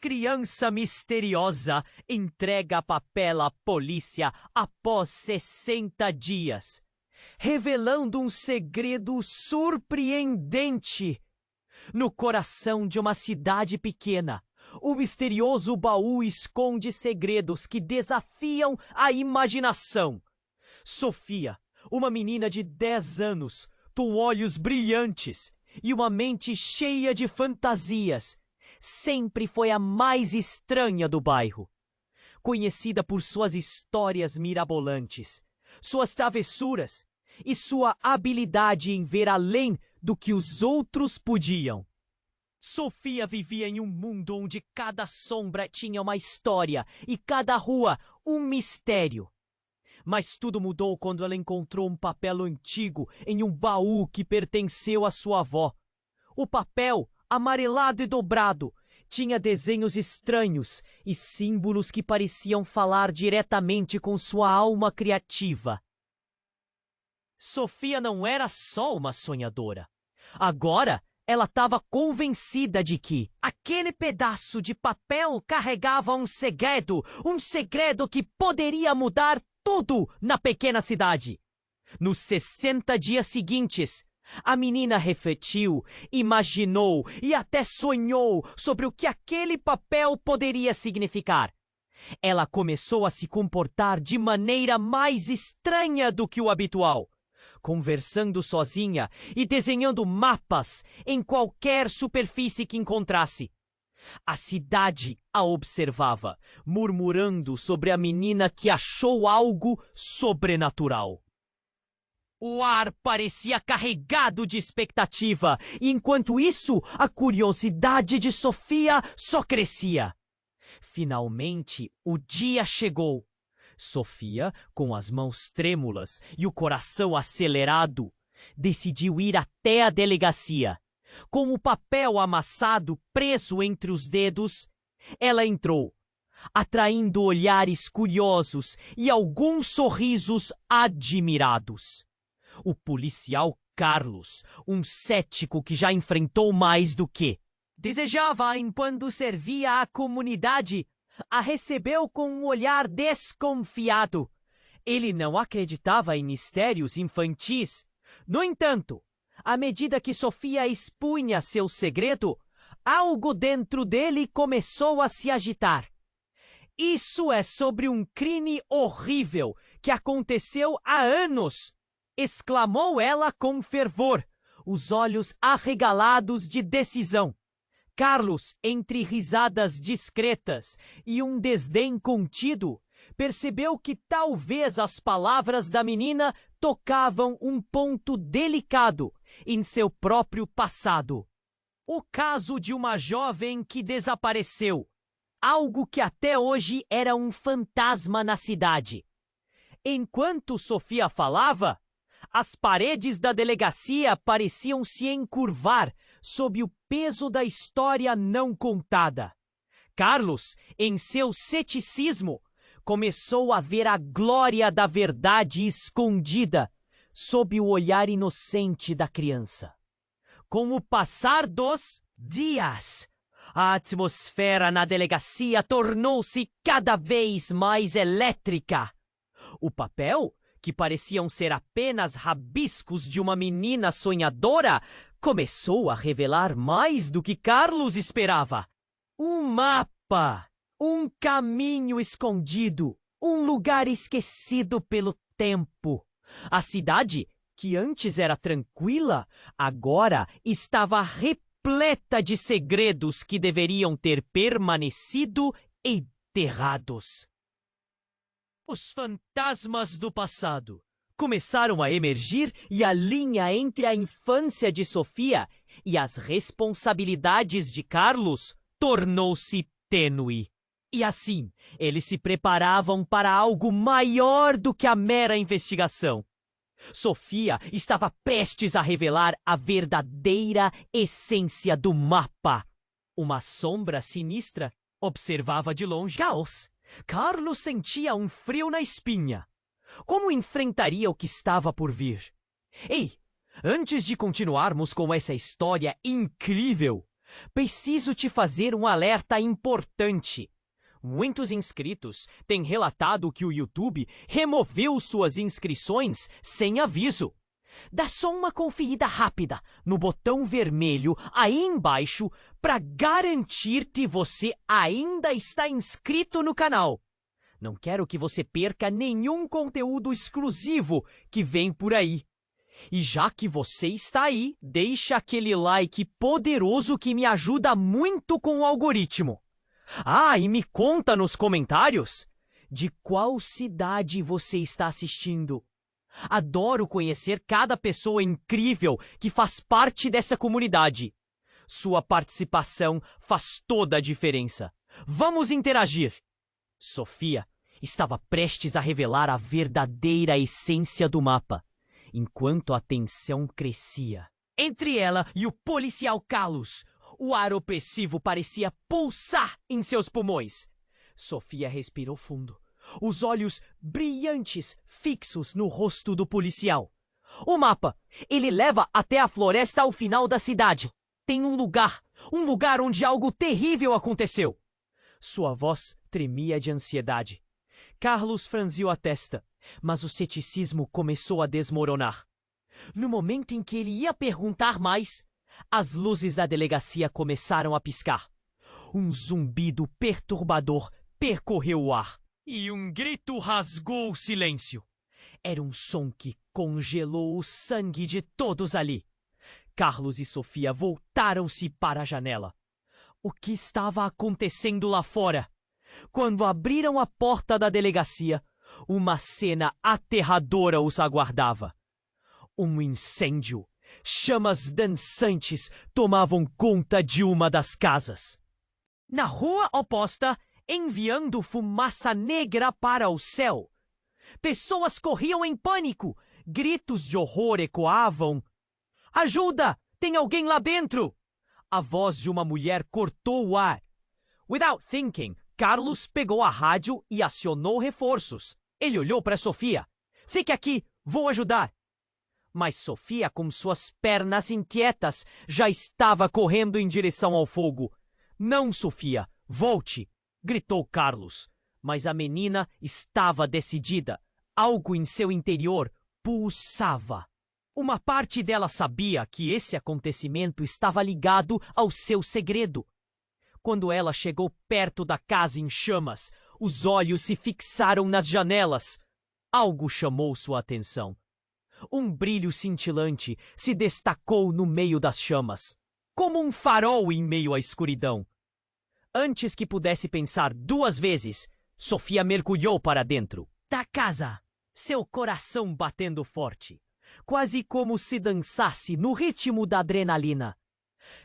Criança misteriosa entrega papel à polícia após 60 dias, revelando um segredo surpreendente. No coração de uma cidade pequena, o misterioso baú esconde segredos que desafiam a imaginação. Sofia, uma menina de 10 anos, com olhos brilhantes e uma mente cheia de fantasias, sempre foi a mais estranha do bairro. Conhecida por suas histórias mirabolantes, suas travessuras e sua habilidade em ver além do que os outros podiam. Sofia vivia em um mundo onde cada sombra tinha uma história e cada rua um mistério. Mas tudo mudou quando ela encontrou um papel antigo em um baú que pertenceu à sua avó. O papel, amarelado e dobrado, tinha desenhos estranhos e símbolos que pareciam falar diretamente com sua alma criativa. Sofia não era só uma sonhadora. Agora, ela estava convencida de que aquele pedaço de papel carregava um segredo que poderia mudar tudo na pequena cidade. Nos 60 dias seguintes, a menina refletiu, imaginou e até sonhou sobre o que aquele papel poderia significar. Ela começou a se comportar de maneira mais estranha do que o habitual, conversando sozinha e desenhando mapas em qualquer superfície que encontrasse. A cidade a observava, murmurando sobre a menina que achou algo sobrenatural. O ar parecia carregado de expectativa, e enquanto isso, a curiosidade de Sofia só crescia. Finalmente, o dia chegou. Sofia, com as mãos trêmulas e o coração acelerado, decidiu ir até a delegacia. Com o papel amassado preso entre os dedos, ela entrou, atraindo olhares curiosos e alguns sorrisos admirados. O policial Carlos, um cético que já enfrentou mais do que desejava enquanto servia à comunidade, a recebeu com um olhar desconfiado. Ele não acreditava em mistérios infantis. No entanto, à medida que Sofia expunha seu segredo, algo dentro dele começou a se agitar. Isso é sobre um crime horrível que aconteceu há anos, exclamou ela com fervor, os olhos arregalados de decisão. Carlos, entre risadas discretas e um desdém contido, percebeu que talvez as palavras da menina tocavam um ponto delicado em seu próprio passado. O caso de uma jovem que desapareceu, algo que até hoje era um fantasma na cidade. Enquanto Sofia falava, as paredes da delegacia pareciam se encurvar sob o peso da história não contada. Carlos, em seu ceticismo, começou a ver a glória da verdade escondida sob o olhar inocente da criança. Com o passar dos dias, a atmosfera na delegacia tornou-se cada vez mais elétrica. O papel, que pareciam ser apenas rabiscos de uma menina sonhadora, começou a revelar mais do que Carlos esperava. Um mapa, um caminho escondido, um lugar esquecido pelo tempo. A cidade, que antes era tranquila, agora estava repleta de segredos que deveriam ter permanecido enterrados. Os fantasmas do passado começaram a emergir e a linha entre a infância de Sofia e as responsabilidades de Carlos tornou-se tênue. E assim, eles se preparavam para algo maior do que a mera investigação. Sofia estava prestes a revelar a verdadeira essência do mapa. Uma sombra sinistra observava de longe. Caos! Carlos sentia um frio na espinha. Como enfrentaria o que estava por vir? Ei, antes de continuarmos com essa história incrível, Preciso te fazer um alerta importante. Muitos inscritos têm relatado que o YouTube removeu suas inscrições sem aviso. Dá só uma conferida rápida no botão vermelho aí embaixo para garantir que você ainda está inscrito no canal. Não quero que você perca nenhum conteúdo exclusivo que vem por aí. E já que você está aí, deixa aquele like poderoso que me ajuda muito com o algoritmo. Ah, e me conta nos comentários de qual cidade você está assistindo. Adoro conhecer cada pessoa incrível que faz parte dessa comunidade. Sua participação faz toda a diferença. Vamos interagir! Sofia estava prestes a revelar a verdadeira essência do mapa, enquanto a tensão crescia. Entre ela e o policial Carlos, o ar opressivo parecia pulsar em seus pulmões. Sofia respirou fundo, os olhos brilhantes fixos no rosto do policial. O mapa, ele leva até a floresta ao final da cidade. Tem um lugar onde algo terrível aconteceu. Sua voz tremia de ansiedade. Carlos franziu a testa, mas o ceticismo começou a desmoronar. No momento em que ele ia perguntar mais, as luzes da delegacia começaram a piscar. Um zumbido perturbador percorreu o ar e um grito rasgou o silêncio. Era um som que congelou o sangue de todos ali. Carlos e Sofia voltaram-se para a janela. O que estava acontecendo lá fora? Quando abriram a porta da delegacia, uma cena aterradora os aguardava. Um incêndio. Chamas dançantes tomavam conta de uma das casas. Na rua oposta, enviando fumaça negra para o céu. Pessoas corriam em pânico. Gritos de horror ecoavam. Ajuda! Tem alguém lá dentro! A voz de uma mulher cortou o ar. Without thinking, Carlos pegou a rádio e acionou reforços. Ele olhou para Sofia. Fique aqui, vou ajudar. Mas Sofia, com suas pernas inquietas, já estava correndo em direção ao fogo. Não, Sofia, volte, gritou Carlos. Mas a menina estava decidida. Algo em seu interior pulsava. Uma parte dela sabia que esse acontecimento estava ligado ao seu segredo. Quando ela chegou perto da casa em chamas, os olhos se fixaram nas janelas. Algo chamou sua atenção. Um brilho cintilante se destacou no meio das chamas, como um farol em meio à escuridão. Antes que pudesse pensar duas vezes, Sofia mergulhou para dentro da casa, seu coração batendo forte, quase como se dançasse no ritmo da adrenalina.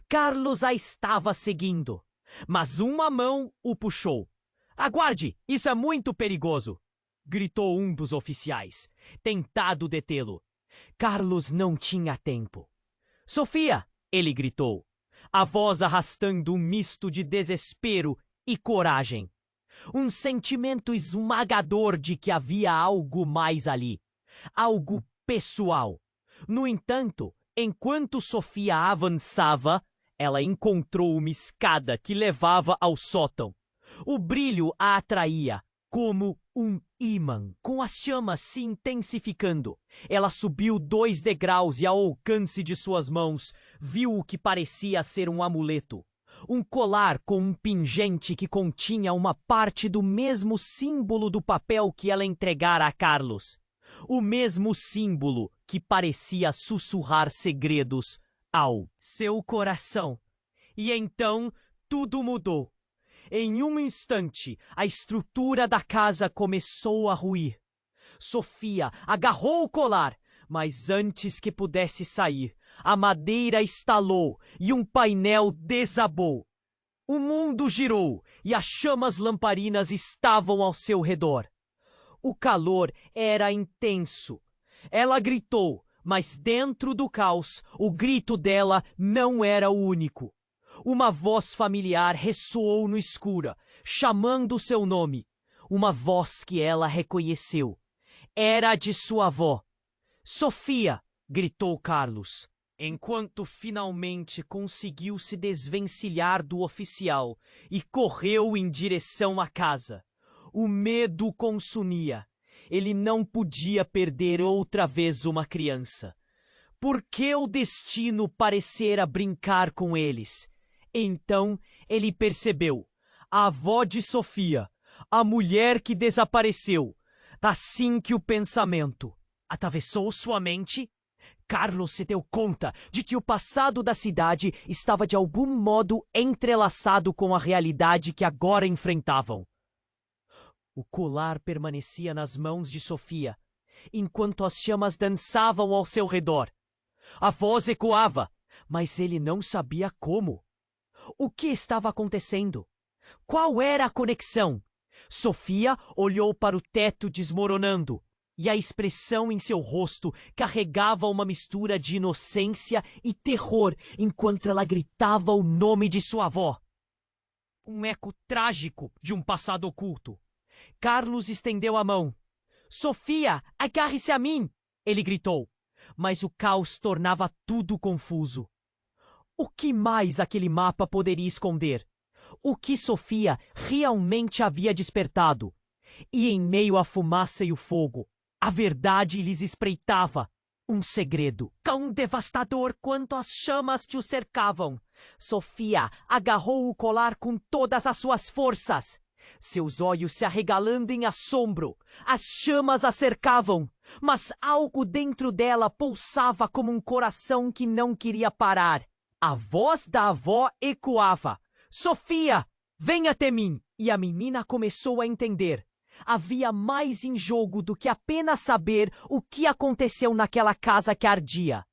Carlos a estava seguindo, mas uma mão o puxou. "Aguarde, isso é muito perigoso!" gritou um dos oficiais, tentado detê-lo. Carlos não tinha tempo. "Sofia!" ele gritou, a voz arrastando um misto de desespero e coragem. Um sentimento esmagador de que havia algo mais ali, algo pessoal. No entanto, enquanto Sofia avançava, ela encontrou uma escada que levava ao sótão. O brilho a atraía, como um ímã, com as chamas se intensificando. Ela subiu 2 degraus e, ao alcance de suas mãos, viu o que parecia ser um amuleto. Um colar com um pingente que continha uma parte do mesmo símbolo do papel que ela entregara a Carlos. O mesmo símbolo que parecia sussurrar segredos ao seu coração. E então tudo mudou. Em um instante, a estrutura da casa começou a ruir. Sofia agarrou o colar, mas antes que pudesse sair, a madeira estalou e um painel desabou. O mundo girou e as chamas lamparinas estavam ao seu redor. O calor era intenso. Ela gritou, mas dentro do caos, o grito dela não era o único. Uma voz familiar ressoou no escuro, chamando seu nome. Uma voz que ela reconheceu. Era de sua avó. "Sofia!" gritou Carlos. enquanto finalmente conseguiu se desvencilhar do oficial e correu em direção à casa. O medo o consumia. Ele não podia perder outra vez uma criança. Por que o destino parecera brincar com eles? Então ele percebeu. A avó de Sofia, a mulher que desapareceu. Assim que o pensamento atravessou sua mente, Carlos se deu conta de que o passado da cidade estava de algum modo entrelaçado com a realidade que agora enfrentavam. O colar permanecia nas mãos de Sofia, enquanto as chamas dançavam ao seu redor. A voz ecoava, mas ele não sabia como. O que estava acontecendo? Qual era a conexão? Sofia olhou para o teto desmoronando, e a expressão em seu rosto carregava uma mistura de inocência e terror enquanto ela gritava o nome de sua avó. Um eco trágico de um passado oculto. Carlos estendeu a mão. "Sofia, agarre-se a mim!" ele gritou, mas o caos tornava tudo confuso. O que mais aquele mapa poderia esconder? O que Sofia realmente havia despertado? E em meio à fumaça e o fogo, a verdade lhes espreitava. Um segredo, tão devastador quanto as chamas que o cercavam. Sofia agarrou o colar com todas as suas forças. Seus olhos se arregalando em assombro. As chamas a cercavam, mas algo dentro dela pulsava como um coração que não queria parar. A voz da avó ecoava. "Sofia, venha até mim!" E a menina começou a entender. Havia mais em jogo do que apenas saber o que aconteceu naquela casa que ardia.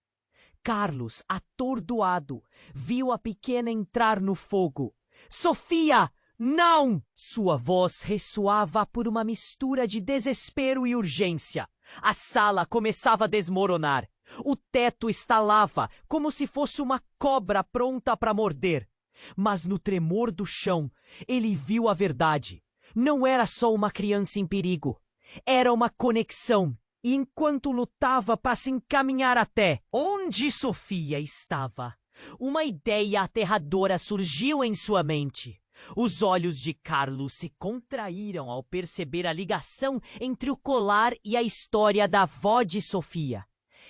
Carlos, atordoado, viu a pequena entrar no fogo. "Sofia, não!" Sua voz ressoava por uma mistura de desespero e urgência. A sala começava a desmoronar. O teto estalava como se fosse uma cobra pronta para morder. Mas no tremor do chão, ele viu a verdade. Não era só uma criança em perigo. Era uma conexão. E enquanto lutava para se encaminhar até onde Sofia estava, uma ideia aterradora surgiu em sua mente. Os olhos de Carlos se contraíram ao perceber a ligação entre o colar e a história da avó de Sofia.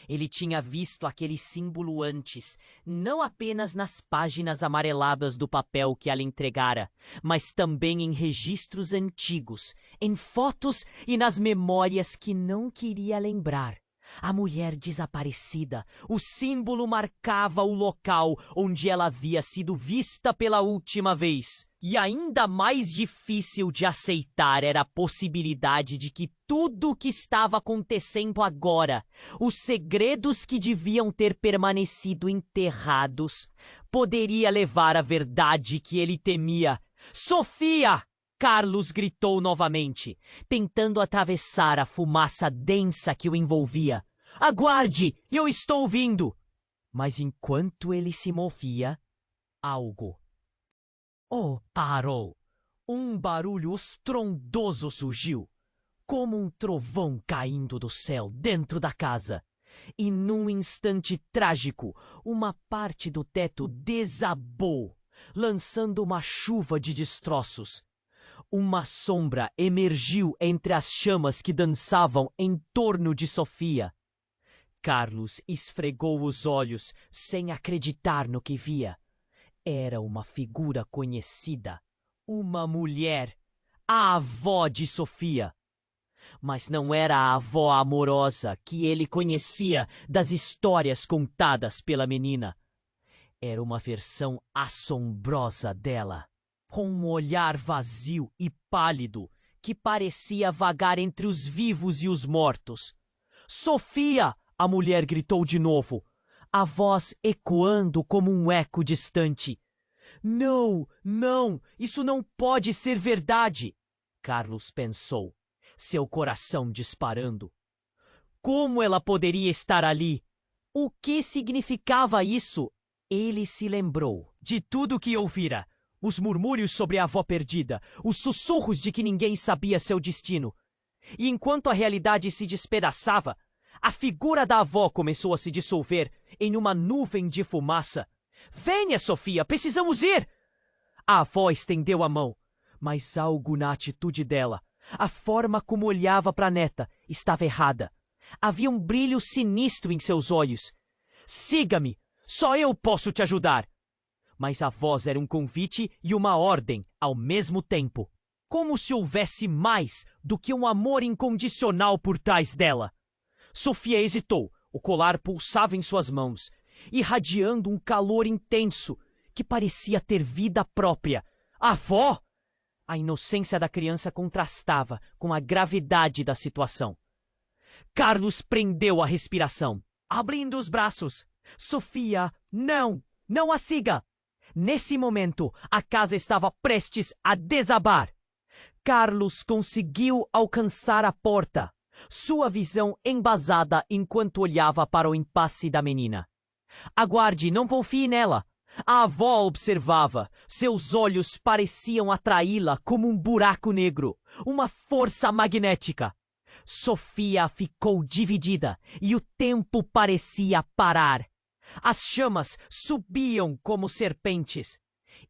Ele tinha visto aquele símbolo antes, não apenas nas páginas amareladas do papel que ela entregara, mas também em registros antigos, em fotos e nas memórias que não queria lembrar. A mulher desaparecida, o símbolo marcava o local onde ela havia sido vista pela última vez. E ainda mais difícil de aceitar era a possibilidade de que tudo o que estava acontecendo agora, os segredos que deviam ter permanecido enterrados, poderia levar à verdade que ele temia. "Sofia!" Carlos gritou novamente, tentando atravessar a fumaça densa que o envolvia. "Aguarde! Eu estou vindo!" Mas enquanto ele se movia, algo parou. Um barulho estrondoso surgiu, como um trovão caindo do céu dentro da casa. E num instante trágico, uma parte do teto desabou, lançando uma chuva de destroços. Uma sombra emergiu entre as chamas que dançavam em torno de Sofia. Carlos esfregou os olhos sem acreditar no que via. Era uma figura conhecida, uma mulher, a avó de Sofia. Mas não era a avó amorosa que ele conhecia das histórias contadas pela menina. Era uma versão assombrosa dela, com um olhar vazio e pálido que parecia vagar entre os vivos e os mortos. "Sofia!" a mulher gritou de novo, a voz ecoando como um eco distante. Não, isso não pode ser verdade!" Carlos pensou, seu coração disparando. Como ela poderia estar ali? O que significava isso? Ele se lembrou de tudo o que ouvira. Os murmúrios sobre a avó perdida, os sussurros de que ninguém sabia seu destino. E enquanto a realidade se despedaçava, A figura da avó começou a se dissolver em uma nuvem de fumaça. Venha, Sofia, precisamos ir! A avó estendeu a mão, mas algo na atitude dela, a forma como olhava para a neta, estava errada. Havia um brilho sinistro em seus olhos. Siga-me, só eu posso te ajudar. Mas a voz era um convite e uma ordem ao mesmo tempo. Como se houvesse mais do que um amor incondicional por trás dela. Sofia hesitou, o colar pulsava em suas mãos, irradiando um calor intenso que parecia ter vida própria. Avó! A inocência da criança contrastava com a gravidade da situação. Carlos prendeu a respiração, abrindo os braços. Sofia, não! Não a siga! Nesse momento, a casa estava prestes a desabar. Carlos conseguiu alcançar a porta, sua visão embasada enquanto olhava para o impasse da menina. Aguarde, não confie nela. A avó observava. Seus olhos pareciam atraí-la como um buraco negro, uma força magnética. Sofia ficou dividida e o tempo parecia parar. As chamas subiam como serpentes.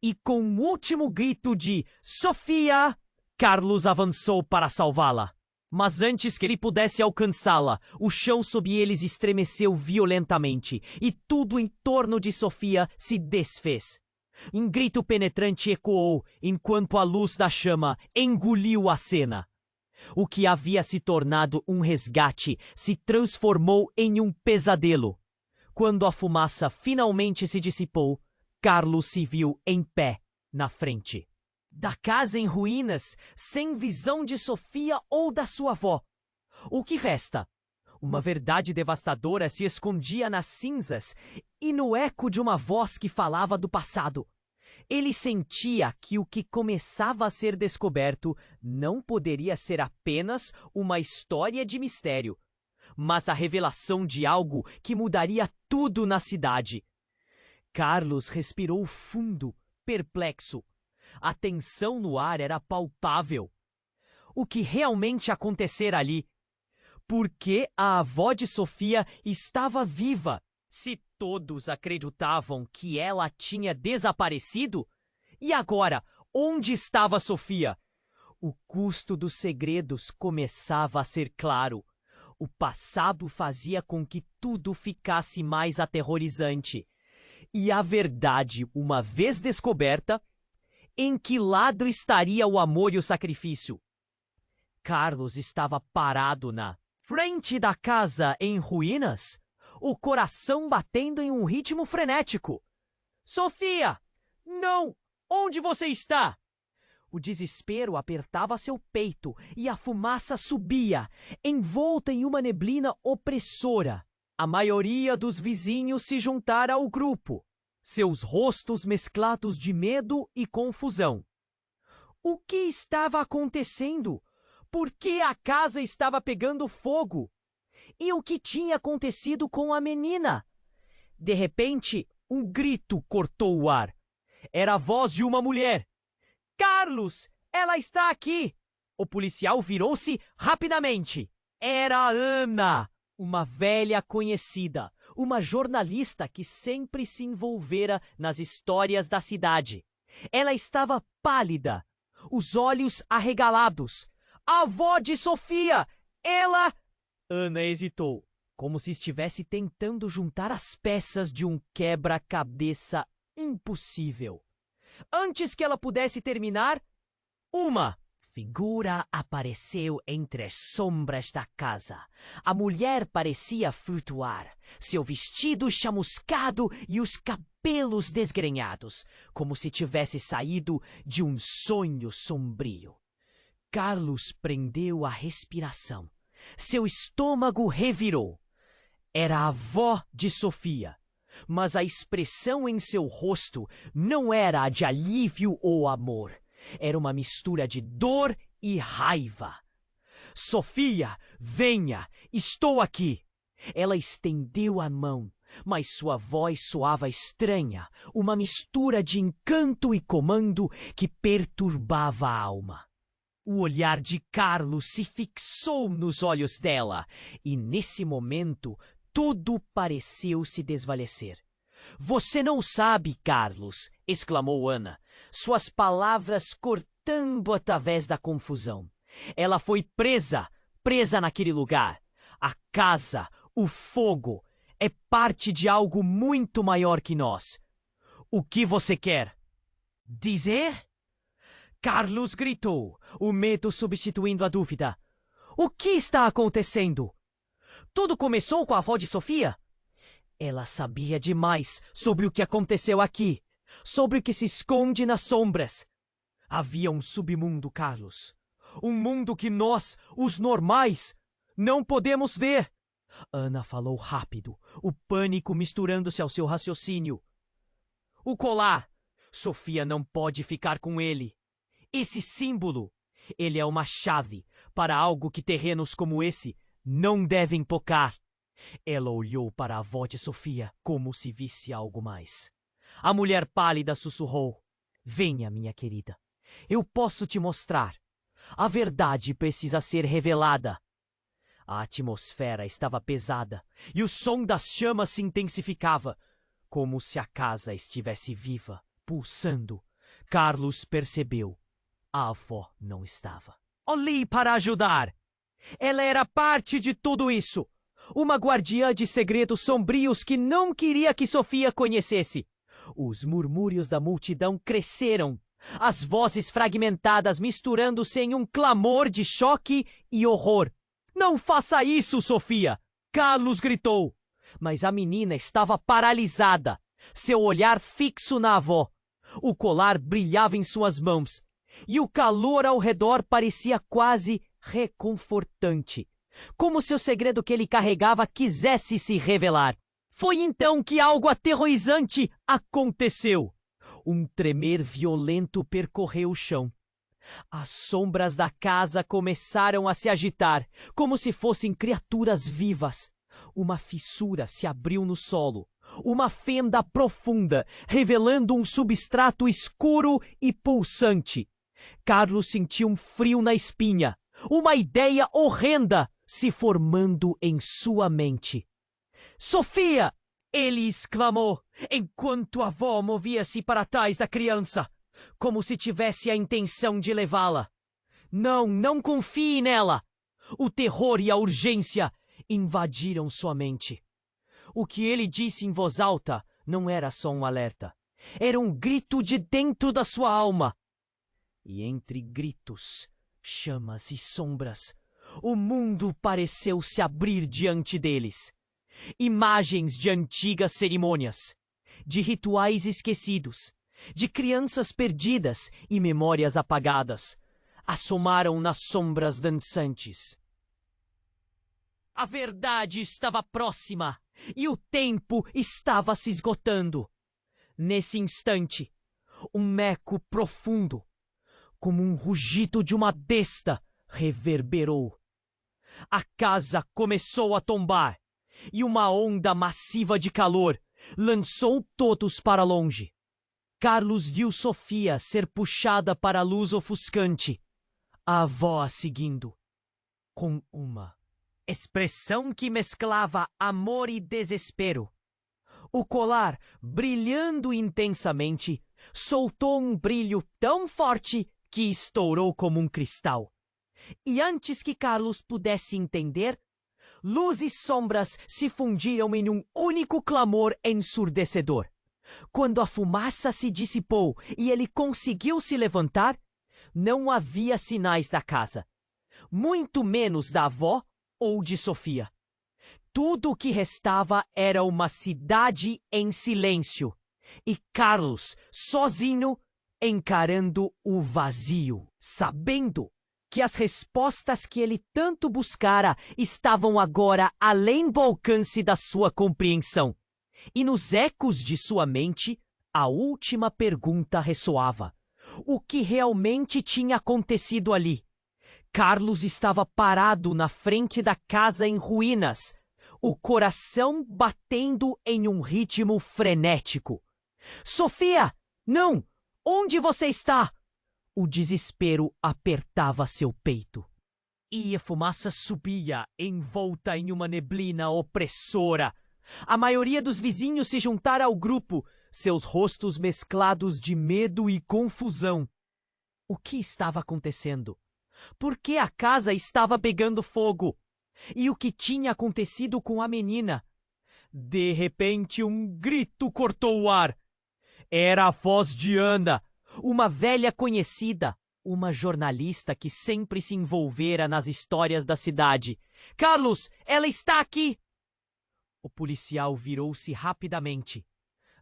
E com um último grito de Sofia, Carlos avançou para salvá-la. Mas antes que ele pudesse alcançá-la, o chão sob eles estremeceu violentamente e tudo em torno de Sofia se desfez. Um grito penetrante ecoou enquanto a luz da chama engoliu a cena. O que havia se tornado um resgate se transformou em um pesadelo. Quando a fumaça finalmente se dissipou, Carlos se viu em pé na frente da casa em ruínas, sem visão de Sofia ou da sua avó. O que resta? Uma verdade devastadora se escondia nas cinzas e no eco de uma voz que falava do passado. Ele sentia que o que começava a ser descoberto não poderia ser apenas uma história de mistério, mas a revelação de algo que mudaria tudo na cidade. Carlos respirou fundo, perplexo. A tensão no ar era palpável. O que realmente acontecera ali? Por que a avó de Sofia estava viva? Se todos acreditavam que ela tinha desaparecido? E agora, onde estava Sofia? O custo dos segredos começava a ser claro. O passado fazia com que tudo ficasse mais aterrorizante. E a verdade, uma vez descoberta, em que lado estaria o amor e o sacrifício? Carlos estava parado na frente da casa em ruínas, o coração batendo em um ritmo frenético. Sofia! Não! Onde você está? O desespero apertava seu peito e a fumaça subia, envolta em uma neblina opressora. A maioria dos vizinhos se juntara ao grupo, seus rostos mesclados de medo e confusão. O que estava acontecendo? Por que a casa estava pegando fogo? E o que tinha acontecido com a menina? De repente, um grito cortou o ar. Era a voz de uma mulher. Carlos, ela está aqui! O policial virou-se rapidamente. Era a Ana, uma velha conhecida, uma jornalista que sempre se envolvera nas histórias da cidade. Ela estava pálida, os olhos arregalados. A avó de Sofia! Ela... Ana hesitou, como se estivesse tentando juntar as peças de um quebra-cabeça impossível. Antes que ela pudesse terminar, uma figura apareceu entre as sombras da casa. A mulher parecia flutuar, seu vestido chamuscado e os cabelos desgrenhados, como se tivesse saído de um sonho sombrio. Carlos prendeu a respiração. Seu estômago revirou. Era a avó de Sofia, mas a expressão em seu rosto não era a de alívio ou amor. Era uma mistura de dor e raiva. Sofia, venha, estou aqui. Ela estendeu a mão, mas sua voz soava estranha, uma mistura de encanto e comando que perturbava a alma. O olhar de Carlos se fixou nos olhos dela, e nesse momento tudo pareceu se desvanecer. Você não sabe, Carlos, exclamou Ana, suas palavras cortando através da confusão. Ela foi presa naquele lugar. A casa, o fogo, é parte de algo muito maior que nós. O que você quer dizer? Carlos gritou, o medo substituindo a dúvida. O que está acontecendo? Tudo começou com a avó de Sofia? Ela sabia demais sobre o que aconteceu aqui, sobre o que se esconde nas sombras. Havia um submundo, Carlos. Um mundo que nós, os normais, não podemos ver. Ana falou rápido, o pânico misturando-se ao seu raciocínio. O colar. Sofia não pode ficar com ele. Esse símbolo, ele é uma chave para algo que terrenos como esse não devem tocar. Ela olhou para a avó de Sofia como se visse algo mais. A mulher pálida sussurrou. Venha, minha querida. Eu posso te mostrar. A verdade precisa ser revelada. A atmosfera estava pesada e o som das chamas se intensificava, como se a casa estivesse viva, pulsando. Carlos percebeu. A avó não estava. Olhei para ajudar. Ela era parte de tudo isso. Uma guardiã de segredos sombrios que não queria que Sofia conhecesse. Os murmúrios da multidão cresceram. As vozes fragmentadas misturando-se em um clamor de choque e horror. Não faça isso, Sofia! Carlos gritou. Mas a menina estava paralisada. Seu olhar fixo na avó. O colar brilhava em suas mãos. E o calor ao redor parecia quase reconfortante. Como se o segredo que ele carregava quisesse se revelar. Foi então que algo aterrorizante aconteceu. Um tremer violento percorreu o chão. As sombras da casa começaram a se agitar, como se fossem criaturas vivas. Uma fissura se abriu no solo. Uma fenda profunda, revelando um substrato escuro e pulsante. Carlos sentiu um frio na espinha. Uma ideia horrenda se formando em sua mente. Sofia! Ele exclamou, enquanto a avó movia-se para trás da criança, como se tivesse a intenção de levá-la. Não confie nela! O terror e a urgência invadiram sua mente. O que ele disse em voz alta não era só um alerta. Era um grito de dentro da sua alma. E entre gritos, chamas e sombras, o mundo pareceu se abrir diante deles. Imagens de antigas cerimônias, de rituais esquecidos, de crianças perdidas e memórias apagadas, assomaram nas sombras dançantes. A verdade estava próxima e o tempo estava se esgotando. Nesse instante, um eco profundo, como um rugido de uma besta, reverberou. A casa começou a tombar e uma onda massiva de calor lançou todos para longe. Carlos viu Sofia ser puxada para a luz ofuscante, a avó a seguindo, com uma expressão que mesclava amor e desespero. O colar, brilhando intensamente, soltou um brilho tão forte que estourou como um cristal. E antes que Carlos pudesse entender, luz e sombras se fundiram em um único clamor ensurdecedor. Quando a fumaça se dissipou e ele conseguiu se levantar, não havia sinais da casa, muito menos da avó ou de Sofia. Tudo o que restava era uma cidade em silêncio e Carlos, sozinho, encarando o vazio, sabendo que as respostas que ele tanto buscara estavam agora além do alcance da sua compreensão. E nos ecos de sua mente, a última pergunta ressoava. O que realmente tinha acontecido ali? Carlos estava parado na frente da casa em ruínas, o coração batendo em um ritmo frenético. Sofia! Não! Onde você está? O desespero apertava seu peito. E a fumaça subia, envolta em uma neblina opressora. A maioria dos vizinhos se juntara ao grupo, seus rostos mesclados de medo e confusão. O que estava acontecendo? Por que a casa estava pegando fogo? E o que tinha acontecido com a menina? De repente, um grito cortou o ar. Era a voz de Ana, uma velha conhecida, uma jornalista que sempre se envolvera nas histórias da cidade. Carlos, ela está aqui! O policial virou-se rapidamente.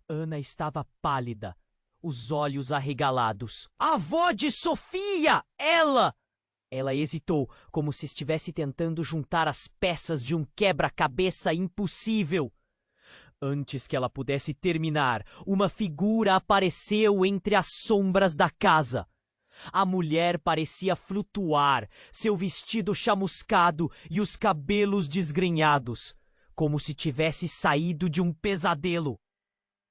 Ana estava pálida, os olhos arregalados. A avó de Sofia! Ela! Ela hesitou, como se estivesse tentando juntar as peças de um quebra-cabeça impossível. Antes que ela pudesse terminar, uma figura apareceu entre as sombras da casa. A mulher parecia flutuar, seu vestido chamuscado e os cabelos desgrenhados, como se tivesse saído de um pesadelo.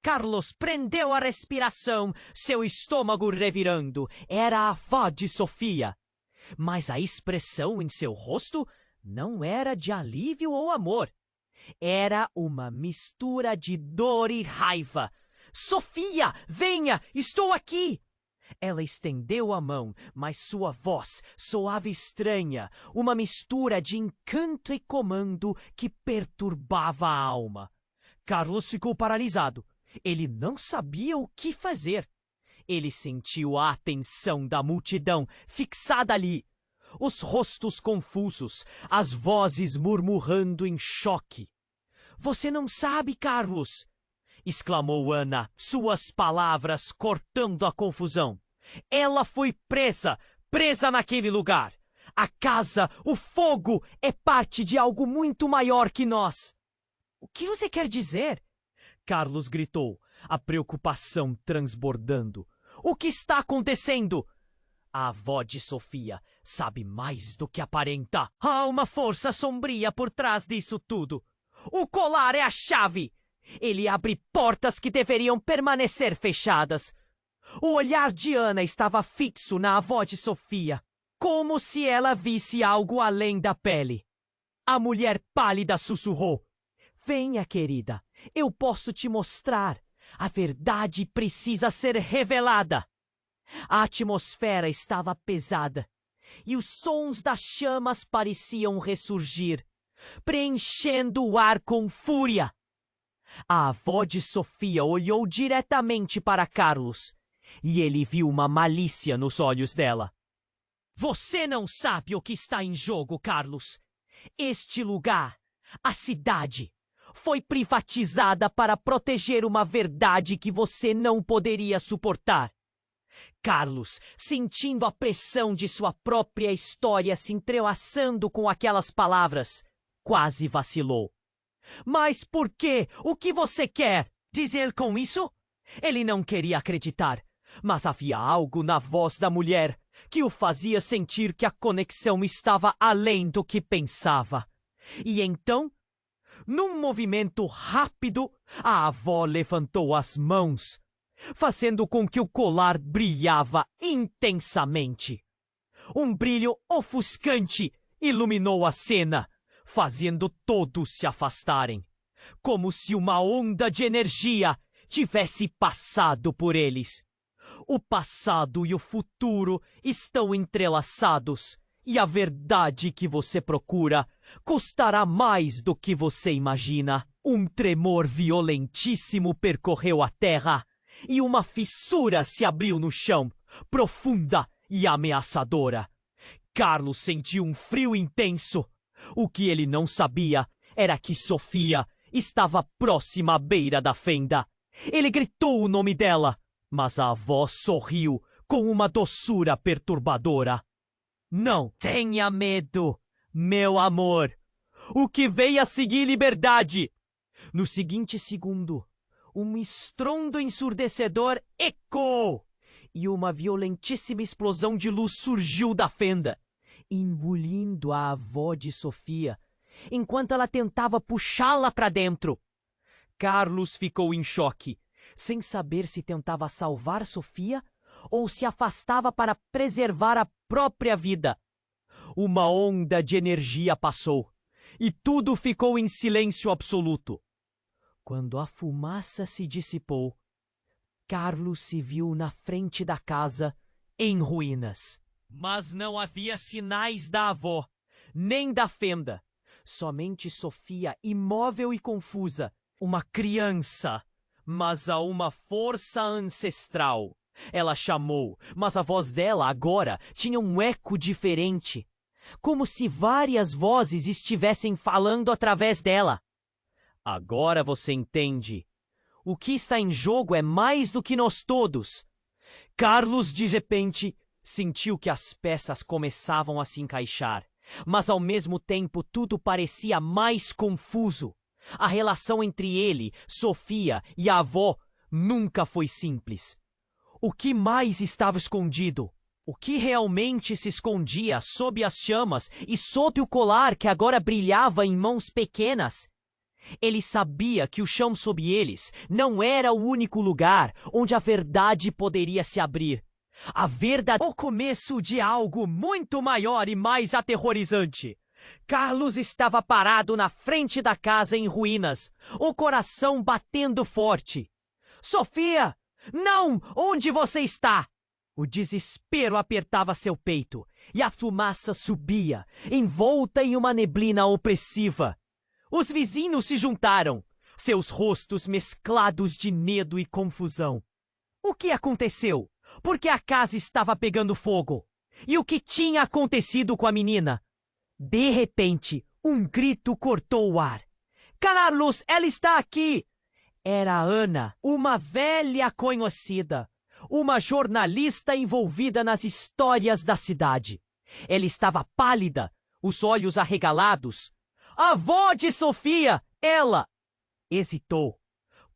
Carlos prendeu a respiração, seu estômago revirando. Era a avó de Sofia. Mas a expressão em seu rosto não era de alívio ou amor. Era uma mistura de dor e raiva. Sofia, venha, estou aqui! Ela estendeu a mão, mas sua voz soava estranha, uma mistura de encanto e comando que perturbava a alma. Carlos ficou paralisado. Ele não sabia o que fazer. Ele sentiu a atenção da multidão fixada ali. Os rostos confusos, as vozes murmurando em choque. Você não sabe, Carlos! Exclamou Ana, suas palavras cortando a confusão. Ela foi presa, presa naquele lugar. A casa, o fogo, é parte de algo muito maior que nós. O que você quer dizer? Carlos gritou, a preocupação transbordando. O que está acontecendo? A avó de Sofia sabe mais do que aparenta. Há uma força sombria por trás disso tudo. O colar é a chave. Ele abre portas que deveriam permanecer fechadas. O olhar de Ana estava fixo na avó de Sofia, como se ela visse algo além da pele. A mulher pálida sussurrou. Venha, querida, eu posso te mostrar. A verdade precisa ser revelada. A atmosfera estava pesada e os sons das chamas pareciam ressurgir, preenchendo o ar com fúria. A avó de Sofia olhou diretamente para Carlos e ele viu uma malícia nos olhos dela. Você não sabe o que está em jogo, Carlos. Este lugar, a cidade, foi privatizada para proteger uma verdade que você não poderia suportar. Carlos, sentindo a pressão de sua própria história se entrelaçando com aquelas palavras, quase vacilou. Mas por quê? O que você quer dizer com isso? Ele não queria acreditar, mas havia algo na voz da mulher que o fazia sentir que a conexão estava além do que pensava. E então, num movimento rápido, a avó levantou as mãos, fazendo com que o colar brilhava intensamente. Um brilho ofuscante iluminou a cena, fazendo todos se afastarem, como se uma onda de energia tivesse passado por eles. O passado e o futuro estão entrelaçados, e a verdade que você procura custará mais do que você imagina. Um tremor violentíssimo percorreu a terra, e uma fissura se abriu no chão, profunda e ameaçadora. Carlos sentiu um frio intenso. O que ele não sabia era que Sofia estava próxima à beira da fenda. Ele gritou o nome dela, mas a avó sorriu com uma doçura perturbadora. Não tenha medo, meu amor. O que veio a seguir liberdade. No seguinte segundo, um estrondo ensurdecedor ecoou e uma violentíssima explosão de luz surgiu da fenda, engolindo a avó de Sofia, enquanto ela tentava puxá-la para dentro. Carlos ficou em choque, sem saber se tentava salvar Sofia ou se afastava para preservar a própria vida. Uma onda de energia passou e tudo ficou em silêncio absoluto. Quando a fumaça se dissipou, Carlos se viu na frente da casa, em ruínas. Mas não havia sinais da avó, nem da fenda. Somente Sofia, imóvel e confusa, uma criança, mas a uma força ancestral. Ela chamou, mas a voz dela agora tinha um eco diferente, como se várias vozes estivessem falando através dela. Agora você entende. O que está em jogo é mais do que nós todos. Carlos, de repente, sentiu que as peças começavam a se encaixar, mas ao mesmo tempo tudo parecia mais confuso. A relação entre ele, Sofia e a avó nunca foi simples. O que mais estava escondido? O que realmente se escondia sob as chamas e sob o colar que agora brilhava em mãos pequenas? Ele sabia que o chão sob eles não era o único lugar onde a verdade poderia se abrir. A verdade, o começo de algo muito maior e mais aterrorizante. Carlos estava parado na frente da casa em ruínas, o coração batendo forte. Sofia! Não! Onde você está? O desespero apertava seu peito e a fumaça subia, envolta em uma neblina opressiva. Os vizinhos se juntaram, seus rostos mesclados de medo e confusão. O que aconteceu? Por que a casa estava pegando fogo? E o que tinha acontecido com a menina? De repente, um grito cortou o ar. Carlos, ela está aqui! Era Ana, uma velha conhecida, uma jornalista envolvida nas histórias da cidade. Ela estava pálida, os olhos arregalados. A avó de Sofia, ela! Hesitou,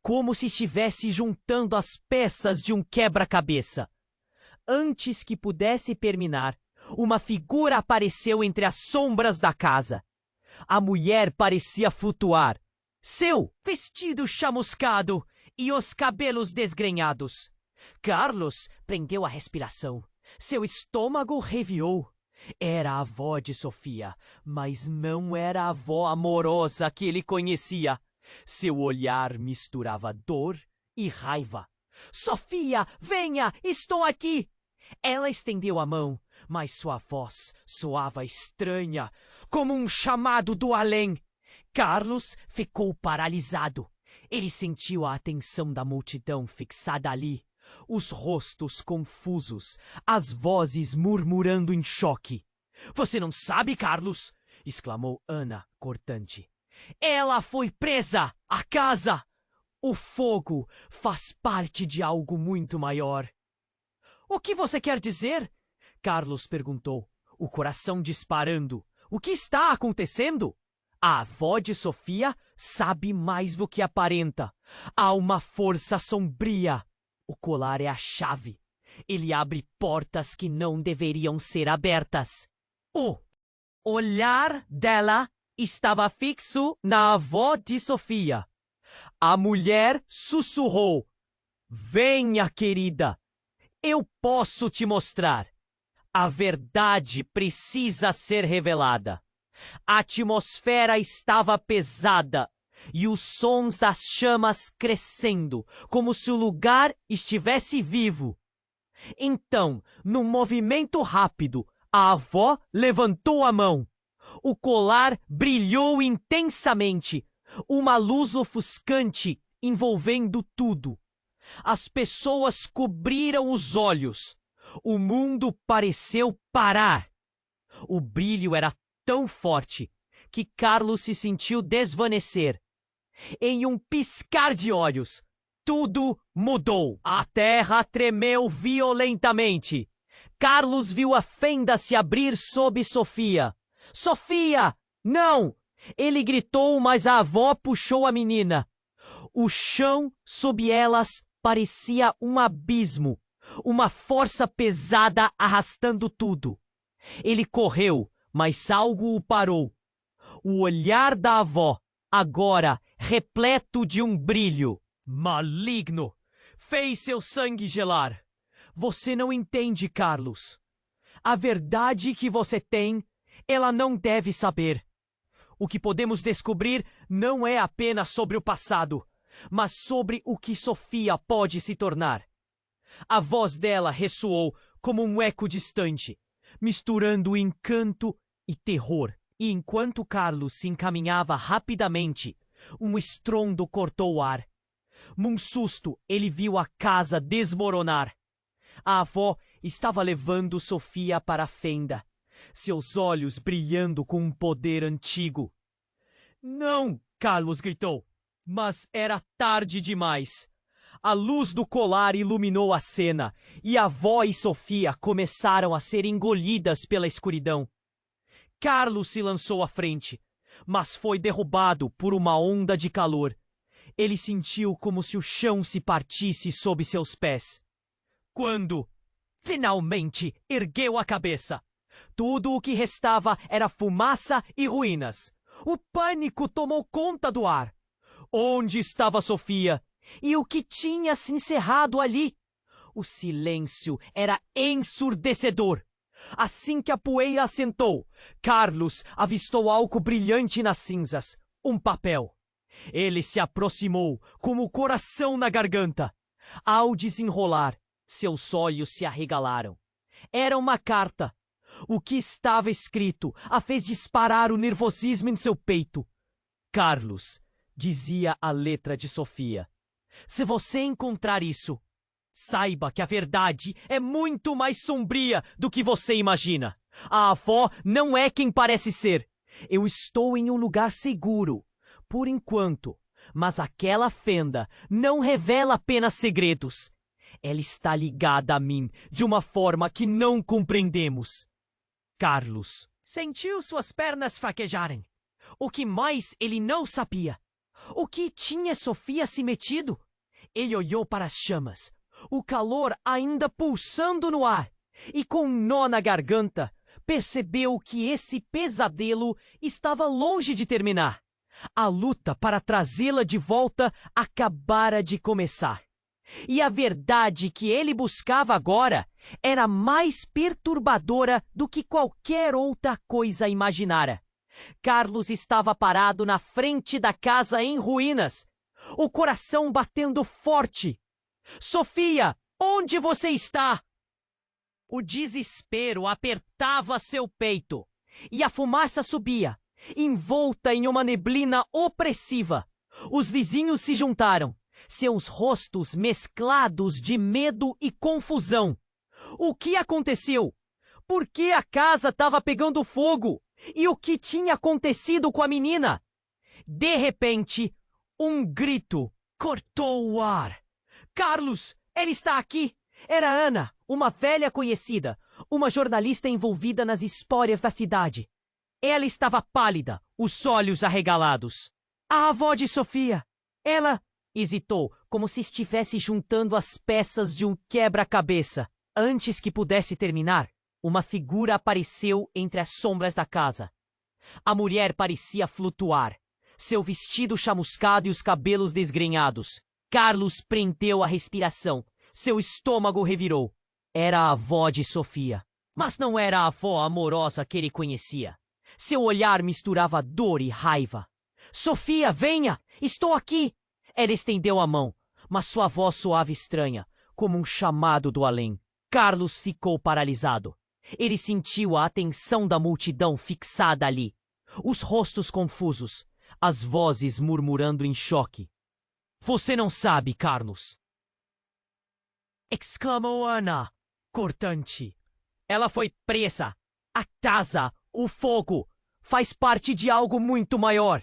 como se estivesse juntando as peças de um quebra-cabeça. Antes que pudesse terminar, uma figura apareceu entre as sombras da casa. A mulher parecia flutuar. Seu vestido chamuscado e os cabelos desgrenhados. Carlos prendeu a respiração. Seu estômago reviou. Era a avó de Sofia, mas não era a avó amorosa que ele conhecia. Seu olhar misturava dor e raiva. Sofia, venha, estou aqui! Ela estendeu a mão, mas sua voz soava estranha, como um chamado do além. Carlos ficou paralisado. Ele sentiu a atenção da multidão fixada ali, os rostos confusos, as vozes murmurando em choque. Você não sabe, Carlos? Exclamou Ana, cortante. Ela foi presa! A casa! O fogo faz parte de algo muito maior. O que você quer dizer? Carlos perguntou, o coração disparando. O que está acontecendo? A avó de Sofia sabe mais do que aparenta. Há uma força sombria. O colar é a chave. Ele abre portas que não deveriam ser abertas. O olhar dela estava fixo na avó de Sofia. A mulher sussurrou. Venha, querida. Eu posso te mostrar. A verdade precisa ser revelada. A atmosfera estava pesada e os sons das chamas crescendo, como se o lugar estivesse vivo. Então, num movimento rápido, a avó levantou a mão. O colar brilhou intensamente, uma luz ofuscante envolvendo tudo. As pessoas cobriram os olhos. O mundo pareceu parar. O brilho era tão forte que Carlos se sentiu desvanecer. Em um piscar de olhos, tudo mudou. A terra tremeu violentamente. Carlos viu a fenda se abrir sob Sofia. Sofia! Não! Ele gritou, mas a avó puxou a menina. O chão sob elas parecia um abismo, uma força pesada arrastando tudo. Ele correu, mas algo o parou. O olhar da avó, agora repleto de um brilho maligno, fez seu sangue gelar. Você não entende, Carlos. A verdade que você tem, ela não deve saber. O que podemos descobrir não é apenas sobre o passado, mas sobre o que Sofia pode se tornar. A voz dela ressoou como um eco distante, misturando encanto e terror. E enquanto Carlos se encaminhava rapidamente, um estrondo cortou o ar. Num susto, ele viu a casa desmoronar. A avó estava levando Sofia para a fenda, seus olhos brilhando com um poder antigo. Não! Carlos gritou. Mas era tarde demais. A luz do colar iluminou a cena, e a avó e Sofia começaram a ser engolidas pela escuridão. Carlos se lançou à frente, mas foi derrubado por uma onda de calor. Ele sentiu como se o chão se partisse sob seus pés. Quando, finalmente, ergueu a cabeça, tudo o que restava era fumaça e ruínas. O pânico tomou conta do ar. Onde estava Sofia? E o que tinha se encerrado ali? O silêncio era ensurdecedor. Assim que a poeira assentou, Carlos avistou algo brilhante nas cinzas. Um papel. Ele se aproximou, com o coração na garganta. Ao desenrolar, seus olhos se arregalaram. Era uma carta. O que estava escrito a fez disparar o nervosismo em seu peito. Carlos, dizia a letra de Sofia, se você encontrar isso, saiba que a verdade é muito mais sombria do que você imagina. A avó não é quem parece ser. Eu estou em um lugar seguro, por enquanto, mas aquela fenda não revela apenas segredos. Ela está ligada a mim de uma forma que não compreendemos. Carlos sentiu suas pernas fraquejarem. O que mais ele não sabia? O que tinha Sofia se metido? Ele olhou para as chamas, o calor ainda pulsando no ar, e com um nó na garganta, percebeu que esse pesadelo estava longe de terminar. A luta para trazê-la de volta acabara de começar. E a verdade que ele buscava agora era mais perturbadora do que qualquer outra coisa imaginara. Carlos estava parado na frente da casa em ruínas, o coração batendo forte. Sofia, onde você está? O desespero apertava seu peito e a fumaça subia, envolta em uma neblina opressiva. Os vizinhos se juntaram, seus rostos mesclados de medo e confusão. O que aconteceu? Por que a casa estava pegando fogo? E o que tinha acontecido com a menina? De repente, um grito cortou o ar. Carlos, ela está aqui! Era Ana, uma velha conhecida, uma jornalista envolvida nas histórias da cidade. Ela estava pálida, os olhos arregalados. A avó de Sofia. Ela hesitou, como se estivesse juntando as peças de um quebra-cabeça. Antes que pudesse terminar, uma figura apareceu entre as sombras da casa. A mulher parecia flutuar, seu vestido chamuscado e os cabelos desgrenhados. Carlos prendeu a respiração, seu estômago revirou. Era a avó de Sofia, mas não era a avó amorosa que ele conhecia. Seu olhar misturava dor e raiva. Sofia, venha! Estou aqui! Ela estendeu a mão, mas sua voz soava estranha, como um chamado do além. Carlos ficou paralisado. Ele sentiu a atenção da multidão fixada ali. Os rostos confusos, as vozes murmurando em choque. Você não sabe, Carlos! Exclamou Ana, cortante. Ela foi presa. A casa, o fogo, faz parte de algo muito maior.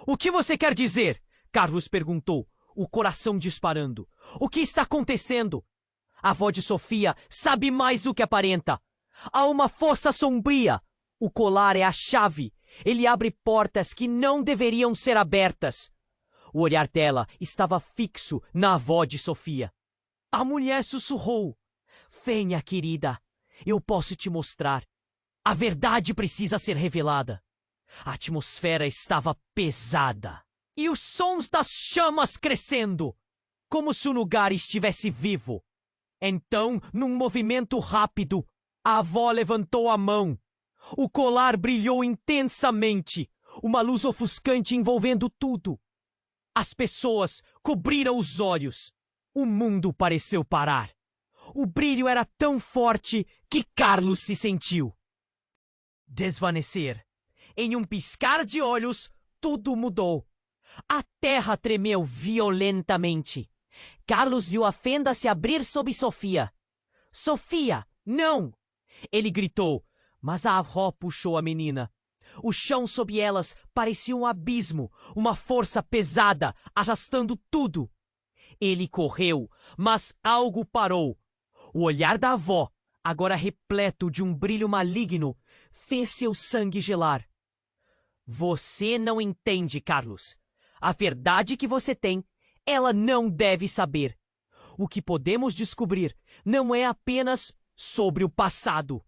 O que você quer dizer? Carlos perguntou, o coração disparando. O que está acontecendo? A avó de Sofia sabe mais do que aparenta. Há uma força sombria. O colar é a chave. Ele abre portas que não deveriam ser abertas. O olhar dela estava fixo na avó de Sofia. A mulher sussurrou. Venha, querida. Eu posso te mostrar. A verdade precisa ser revelada. A atmosfera estava pesada. E os sons das chamas crescendo. Como se o lugar estivesse vivo. Então, num movimento rápido, a avó levantou a mão. O colar brilhou intensamente, uma luz ofuscante envolvendo tudo. As pessoas cobriram os olhos. O mundo pareceu parar. O brilho era tão forte que Carlos se sentiu desvanecer. Em um piscar de olhos, tudo mudou. A terra tremeu violentamente. Carlos viu a fenda se abrir sob Sofia. Sofia, não! Ele gritou, mas a avó puxou a menina. O chão sob elas parecia um abismo, uma força pesada, arrastando tudo. Ele correu, mas algo parou. O olhar da avó, agora repleto de um brilho maligno, fez seu sangue gelar. Você não entende, Carlos. A verdade que você tem, ela não deve saber. O que podemos descobrir não é apenas sobre o passado,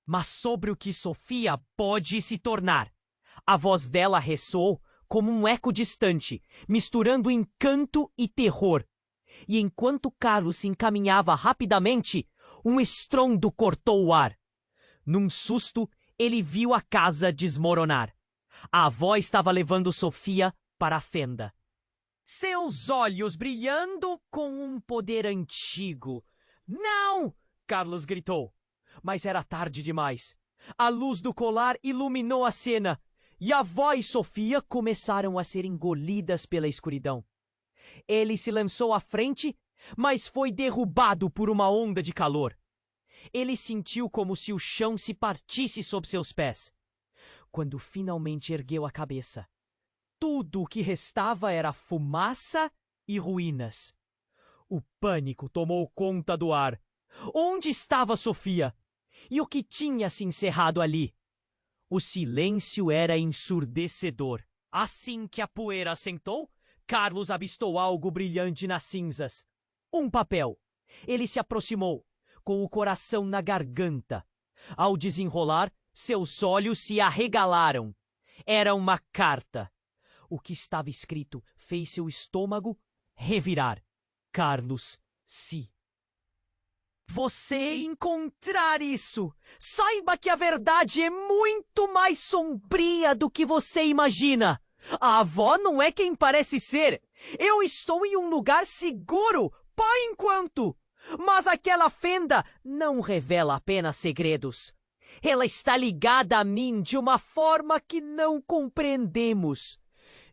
mas sobre o que Sofia pode se tornar. A voz dela ressoou como um eco distante, misturando encanto e terror. E enquanto Carlos se encaminhava rapidamente, um estrondo cortou o ar. Num susto, ele viu a casa desmoronar. A avó estava levando Sofia para a fenda. Seus olhos brilhando com um poder antigo. Não! Carlos gritou. Mas era tarde demais. A luz do colar iluminou a cena, e a avó e Sofia começaram a ser engolidas pela escuridão. Ele se lançou à frente, mas foi derrubado por uma onda de calor. Ele sentiu como se o chão se partisse sob seus pés. Quando finalmente ergueu a cabeça, tudo o que restava era fumaça e ruínas. O pânico tomou conta do ar. Onde estava Sofia? E o que tinha se encerrado ali? O silêncio era ensurdecedor. Assim que a poeira assentou, Carlos avistou algo brilhante nas cinzas. Um papel. Ele se aproximou, com o coração na garganta. Ao desenrolar, seus olhos se arregalaram. Era uma carta. O que estava escrito fez seu estômago revirar. Carlos, se você encontrar isso, saiba que a verdade é muito mais sombria do que você imagina. A avó não é quem parece ser. Eu estou em um lugar seguro, por enquanto. Mas aquela fenda não revela apenas segredos. Ela está ligada a mim de uma forma que não compreendemos.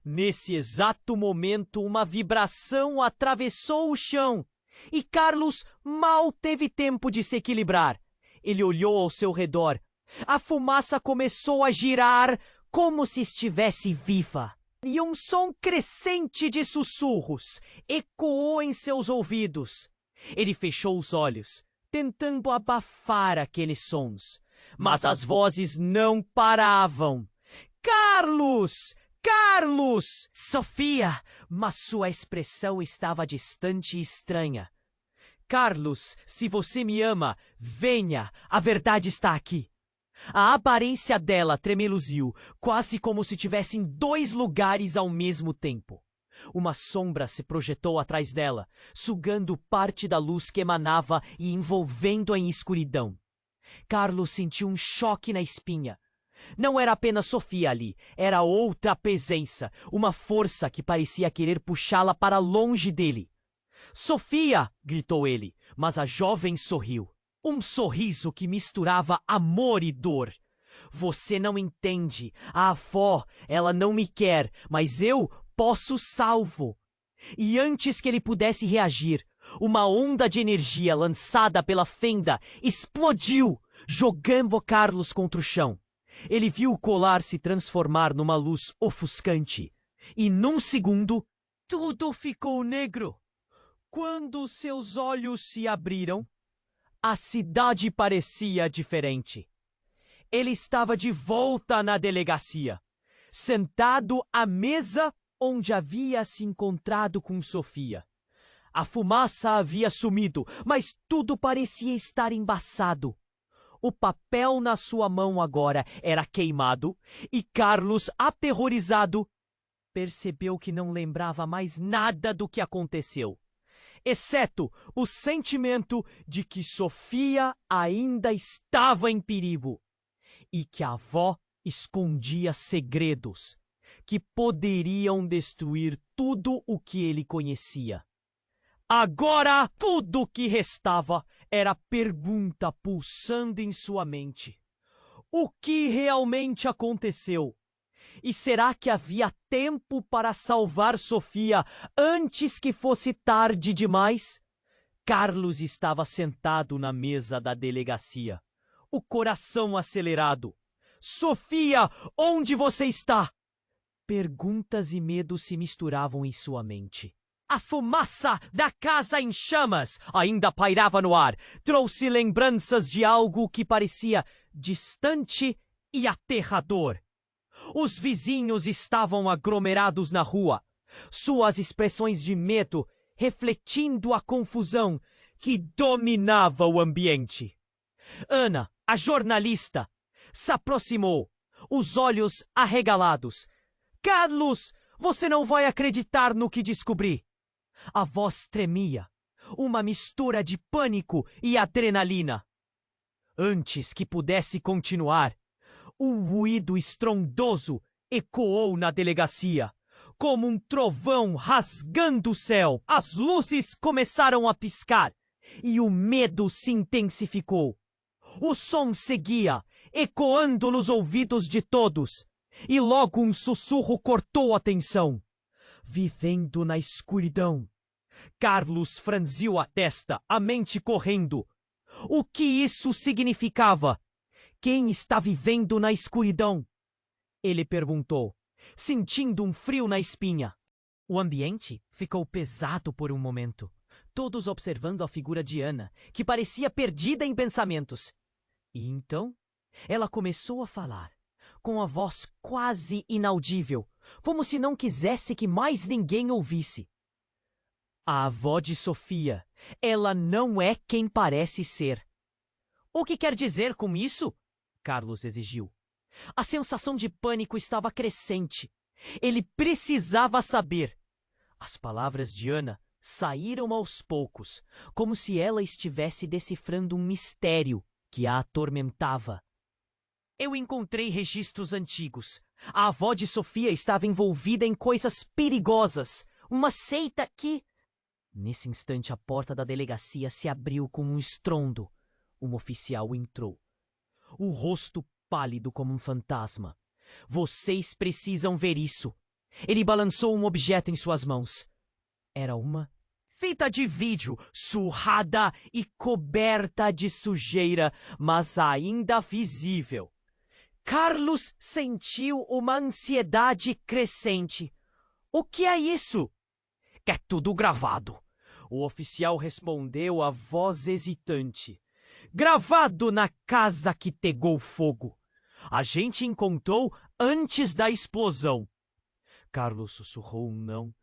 Nesse exato momento, uma vibração atravessou o chão e Carlos mal teve tempo de se equilibrar. Ele olhou ao seu redor. A fumaça começou a girar como se estivesse viva. E um som crescente de sussurros ecoou em seus ouvidos. Ele fechou os olhos, tentando abafar aqueles sons. Mas as vozes não paravam. Carlos! Carlos! Sofia! Mas sua expressão estava distante e estranha. Carlos, se você me ama, venha, a verdade está aqui. A aparência dela tremeluziu, quase como se tivesse em dois lugares ao mesmo tempo. Uma sombra se projetou atrás dela, sugando parte da luz que emanava e envolvendo-a em escuridão. Carlos sentiu um choque na espinha. Não era apenas Sofia ali, era outra presença, uma força que parecia querer puxá-la para longe dele. Sofia! Gritou ele, mas a jovem sorriu. Um sorriso que misturava amor e dor. Você não entende. A avó, ela não me quer, mas eu posso salvo. E antes que ele pudesse reagir, uma onda de energia lançada pela fenda explodiu, jogando Carlos contra o chão. Ele viu o colar se transformar numa luz ofuscante. E num segundo, tudo ficou negro. Quando seus olhos se abriram, a cidade parecia diferente. Ele estava de volta na delegacia, sentado à mesa onde havia se encontrado com Sofia. A fumaça havia sumido, mas tudo parecia estar embaçado. O papel na sua mão agora era queimado e Carlos, aterrorizado, percebeu que não lembrava mais nada do que aconteceu. exceto o sentimento de que Sofia ainda estava em perigo e que a avó escondia segredos que poderiam destruir tudo o que ele conhecia. Agora, tudo o que restava era a pergunta pulsando em sua mente. O que realmente aconteceu? E será que havia tempo para salvar Sofia antes que fosse tarde demais? Carlos estava sentado na mesa da delegacia, o coração acelerado. Sofia, onde você está? Perguntas e medos se misturavam em sua mente. A fumaça da casa em chamas ainda pairava no ar. Trouxe lembranças de algo que parecia distante e aterrador. Os vizinhos estavam aglomerados na rua, suas expressões de medo refletindo a confusão que dominava o ambiente. Ana, a jornalista, se aproximou, os olhos arregalados. Carlos, você não vai acreditar no que descobri. A voz tremia, uma mistura de pânico e adrenalina. Antes que pudesse continuar, um ruído estrondoso ecoou na delegacia, como um trovão rasgando o céu. As luzes começaram a piscar e o medo se intensificou. O som seguia, ecoando nos ouvidos de todos, e logo um sussurro cortou a tensão. Vivendo na escuridão. Carlos franziu a testa, a mente correndo. O que isso significava? Quem está vivendo na escuridão? Ele perguntou, sentindo um frio na espinha. O ambiente ficou pesado por um momento, todos observando a figura de Ana, que parecia perdida em pensamentos. E então, ela começou a falar, com a voz quase inaudível, como se não quisesse que mais ninguém ouvisse. A avó de Sofia, ela não é quem parece ser. O que quer dizer com isso? Carlos exigiu. A sensação de pânico estava crescente. Ele precisava saber. As palavras de Ana saíram aos poucos, como se ela estivesse decifrando um mistério que a atormentava. Eu encontrei registros antigos. A avó de Sofia estava envolvida em coisas perigosas. Uma seita que... Nesse instante, a porta da delegacia se abriu com um estrondo. Um oficial entrou. O rosto pálido como um fantasma. Vocês precisam ver isso. Ele balançou um objeto em suas mãos. Era uma fita de vídeo, surrada e coberta de sujeira, mas ainda visível. Carlos sentiu uma ansiedade crescente. O que é isso? É tudo gravado. O oficial respondeu a voz hesitante. Gravado na casa que pegou fogo. A gente encontrou antes da explosão. Carlos sussurrou um não,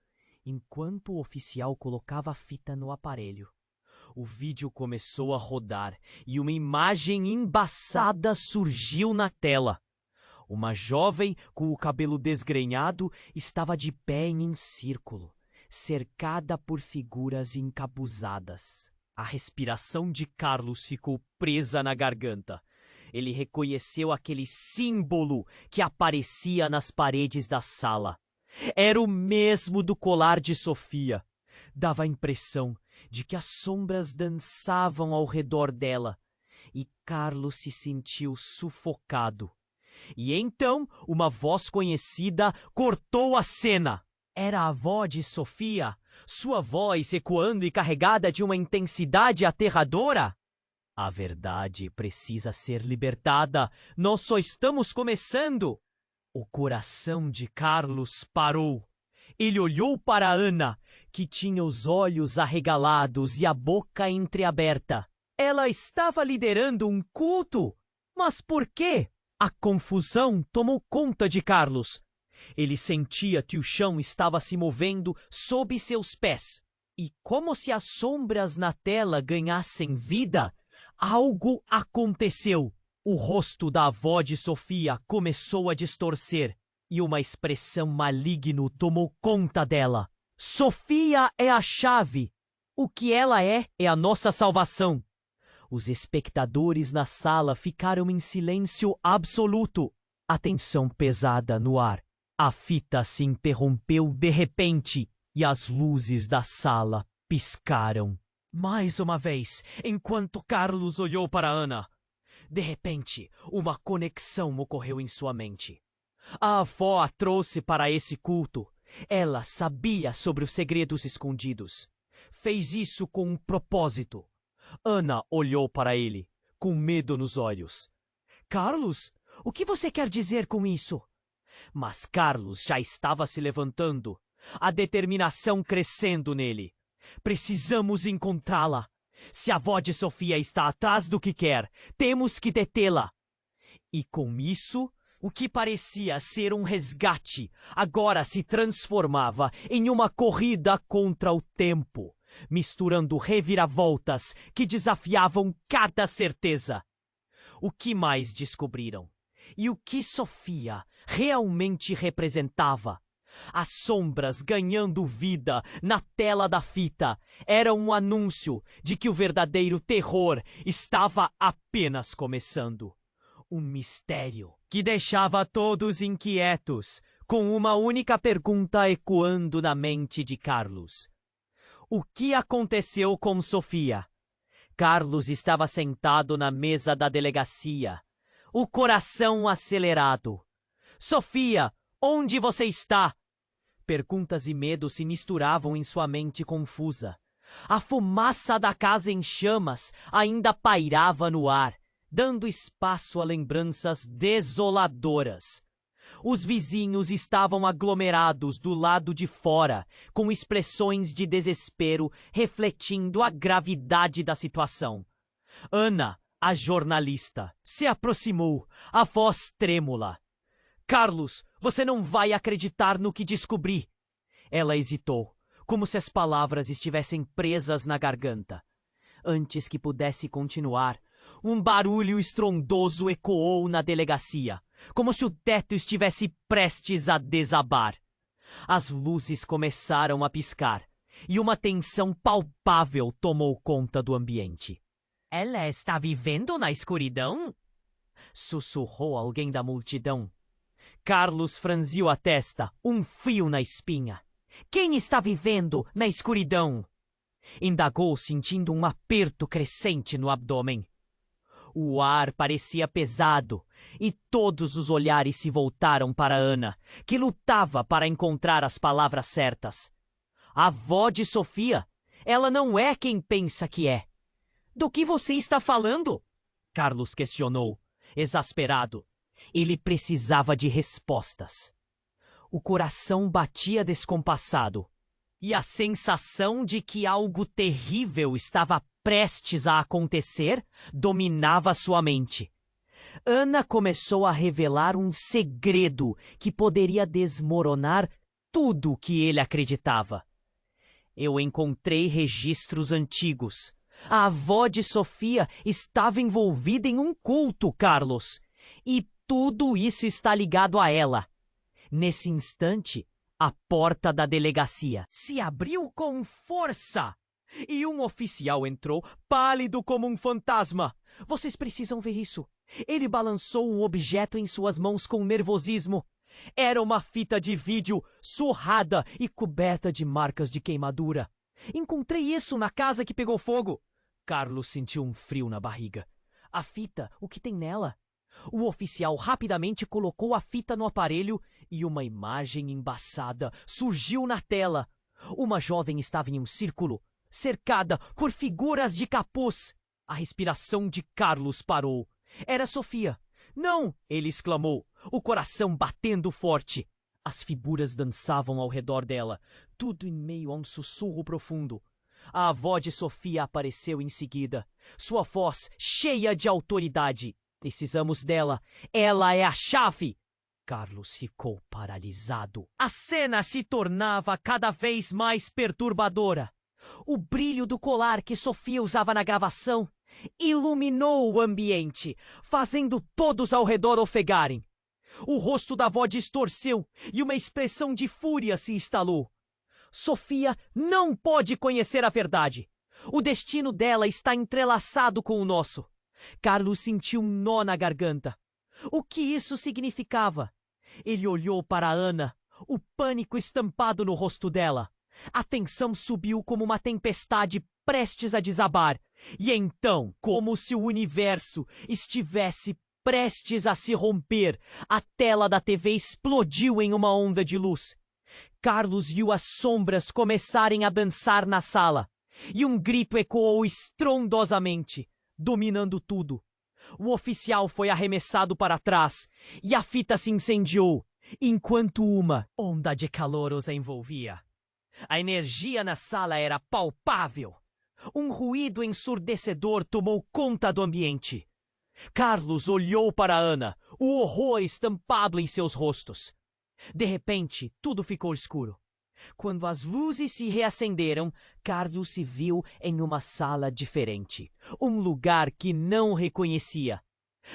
enquanto o oficial colocava a fita no aparelho. O vídeo começou a rodar e uma imagem embaçada surgiu na tela. Uma jovem com o cabelo desgrenhado estava de pé em um círculo, cercada por figuras encapuzadas. A respiração de Carlos ficou presa na garganta. Ele reconheceu aquele símbolo que aparecia nas paredes da sala. Era o mesmo do colar de Sofia. Dava a impressão de que as sombras dançavam ao redor dela. E Carlos se sentiu sufocado. E então, uma voz conhecida cortou a cena. Era a avó de Sofia, sua voz ecoando e carregada de uma intensidade aterradora. A verdade precisa ser libertada. Nós só estamos começando. O coração de Carlos parou. Ele olhou para Ana, que tinha os olhos arregalados e a boca entreaberta. Ela estava liderando um culto. Mas por quê? A confusão tomou conta de Carlos. Ele sentia que o chão estava se movendo sob seus pés. E como se as sombras na tela ganhassem vida, algo aconteceu. O rosto da avó de Sofia começou a distorcer e uma expressão maligna tomou conta dela. Sofia é a chave. O que ela é a nossa salvação. Os espectadores na sala ficaram em silêncio absoluto. A tensão pesada no ar. A fita se interrompeu de repente e as luzes da sala piscaram. Mais uma vez, enquanto Carlos olhou para Ana. De repente, uma conexão ocorreu em sua mente. A avó a trouxe para esse culto. Ela sabia sobre os segredos escondidos. Fez isso com um propósito. Ana olhou para ele, com medo nos olhos. Carlos, o que você quer dizer com isso? Mas Carlos já estava se levantando, a determinação crescendo nele. Precisamos encontrá-la. Se a avó de Sofia está atrás do que quer, temos que detê-la. E com isso, o que parecia ser um resgate, agora se transformava em uma corrida contra o tempo, misturando reviravoltas que desafiavam cada certeza. O que mais descobriram? E o que Sofia realmente representava? As sombras ganhando vida na tela da fita era um anúncio de que o verdadeiro terror estava apenas começando. Um mistério que deixava todos inquietos, com uma única pergunta ecoando na mente de Carlos. O que aconteceu com Sofia? Carlos estava sentado na mesa da delegacia, o coração acelerado. Sofia, onde você está? Perguntas e medos se misturavam em sua mente confusa. A fumaça da casa em chamas ainda pairava no ar, dando espaço a lembranças desoladoras. Os vizinhos estavam aglomerados do lado de fora, com expressões de desespero refletindo a gravidade da situação. Ana, a jornalista, se aproximou, a voz trêmula. Carlos, você não vai acreditar no que descobri. Ela hesitou, como se as palavras estivessem presas na garganta. Antes que pudesse continuar, um barulho estrondoso ecoou na delegacia, como se o teto estivesse prestes a desabar. As luzes começaram a piscar, e uma tensão palpável tomou conta do ambiente. Ela está vivendo na escuridão? Sussurrou alguém da multidão. Carlos franziu a testa, um fio na espinha. Quem está vivendo na escuridão? Indagou, sentindo um aperto crescente no abdômen. O ar parecia pesado e todos os olhares se voltaram para Ana, que lutava para encontrar as palavras certas. A avó de Sofia, ela não é quem pensa que é. Do que você está falando? Carlos questionou, exasperado. Ele precisava de respostas. O coração batia descompassado, e a sensação de que algo terrível estava prestes a acontecer dominava sua mente. Ana começou a revelar um segredo que poderia desmoronar tudo o que ele acreditava. Eu encontrei registros antigos. A avó de Sofia estava envolvida em um culto, Carlos. E tudo isso está ligado a ela. Nesse instante, a porta da delegacia se abriu com força. E um oficial entrou, pálido como um fantasma. Vocês precisam ver isso. Ele balançou um objeto em suas mãos com nervosismo. Era uma fita de vídeo surrada e coberta de marcas de queimadura. Encontrei isso na casa que pegou fogo. Carlos sentiu um frio na barriga. A fita, o que tem nela? O oficial rapidamente colocou a fita no aparelho e uma imagem embaçada surgiu na tela. Uma jovem estava em um círculo, cercada por figuras de capuz. A respiração de Carlos parou. Era Sofia. Não! Ele exclamou, o coração batendo forte. As figuras dançavam ao redor dela, tudo em meio a um sussurro profundo. A avó de Sofia apareceu em seguida, sua voz cheia de autoridade. Precisamos dela. Ela é a chave. Carlos ficou paralisado. A cena se tornava cada vez mais perturbadora. O brilho do colar que Sofia usava na gravação iluminou o ambiente, fazendo todos ao redor ofegarem. O rosto da avó distorceu e uma expressão de fúria se instalou. Sofia não pode conhecer a verdade. O destino dela está entrelaçado com o nosso. Carlos sentiu um nó na garganta. O que isso significava? Ele olhou para Ana, o pânico estampado no rosto dela. A tensão subiu como uma tempestade prestes a desabar. E então, como se o universo estivesse prestes a se romper, a tela da TV explodiu em uma onda de luz. Carlos viu as sombras começarem a dançar na sala, e um grito ecoou estrondosamente, dominando tudo. O oficial foi arremessado para trás, e a fita se incendiou, enquanto uma onda de calor os envolvia. A energia na sala era palpável. Um ruído ensurdecedor tomou conta do ambiente. Carlos olhou para Ana, o horror estampado em seus rostos. De repente, tudo ficou escuro. Quando as luzes se reacenderam, Carlos se viu em uma sala diferente, um lugar que não reconhecia.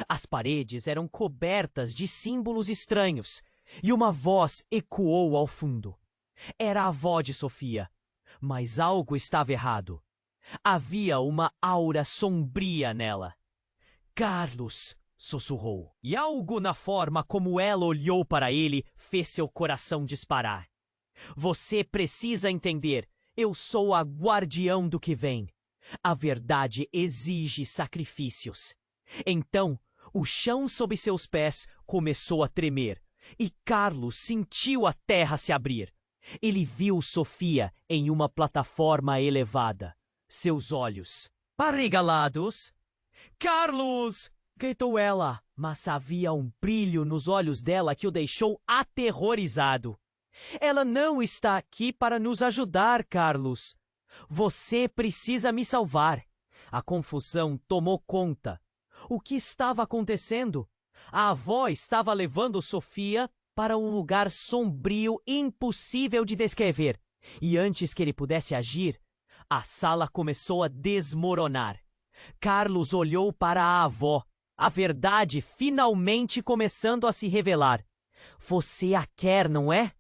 As paredes eram cobertas de símbolos estranhos, e uma voz ecoou ao fundo. Era a avó de Sofia, mas algo estava errado. Havia uma aura sombria nela. Carlos, sussurrou, e algo na forma como ela olhou para ele fez seu coração disparar. Você precisa entender, eu sou a guardião do que vem. A verdade exige sacrifícios. Então, o chão sob seus pés começou a tremer, e Carlos sentiu a terra se abrir. Ele viu Sofia em uma plataforma elevada. Seus olhos arregalados. Carlos! Gritou ela, mas havia um brilho nos olhos dela que o deixou aterrorizado. Ela não está aqui para nos ajudar, Carlos. Você precisa me salvar. A confusão tomou conta. O que estava acontecendo? A avó estava levando Sofia para um lugar sombrio impossível de descrever. E antes que ele pudesse agir, a sala começou a desmoronar. Carlos olhou para a avó, a verdade finalmente começando a se revelar. Você a quer, não é?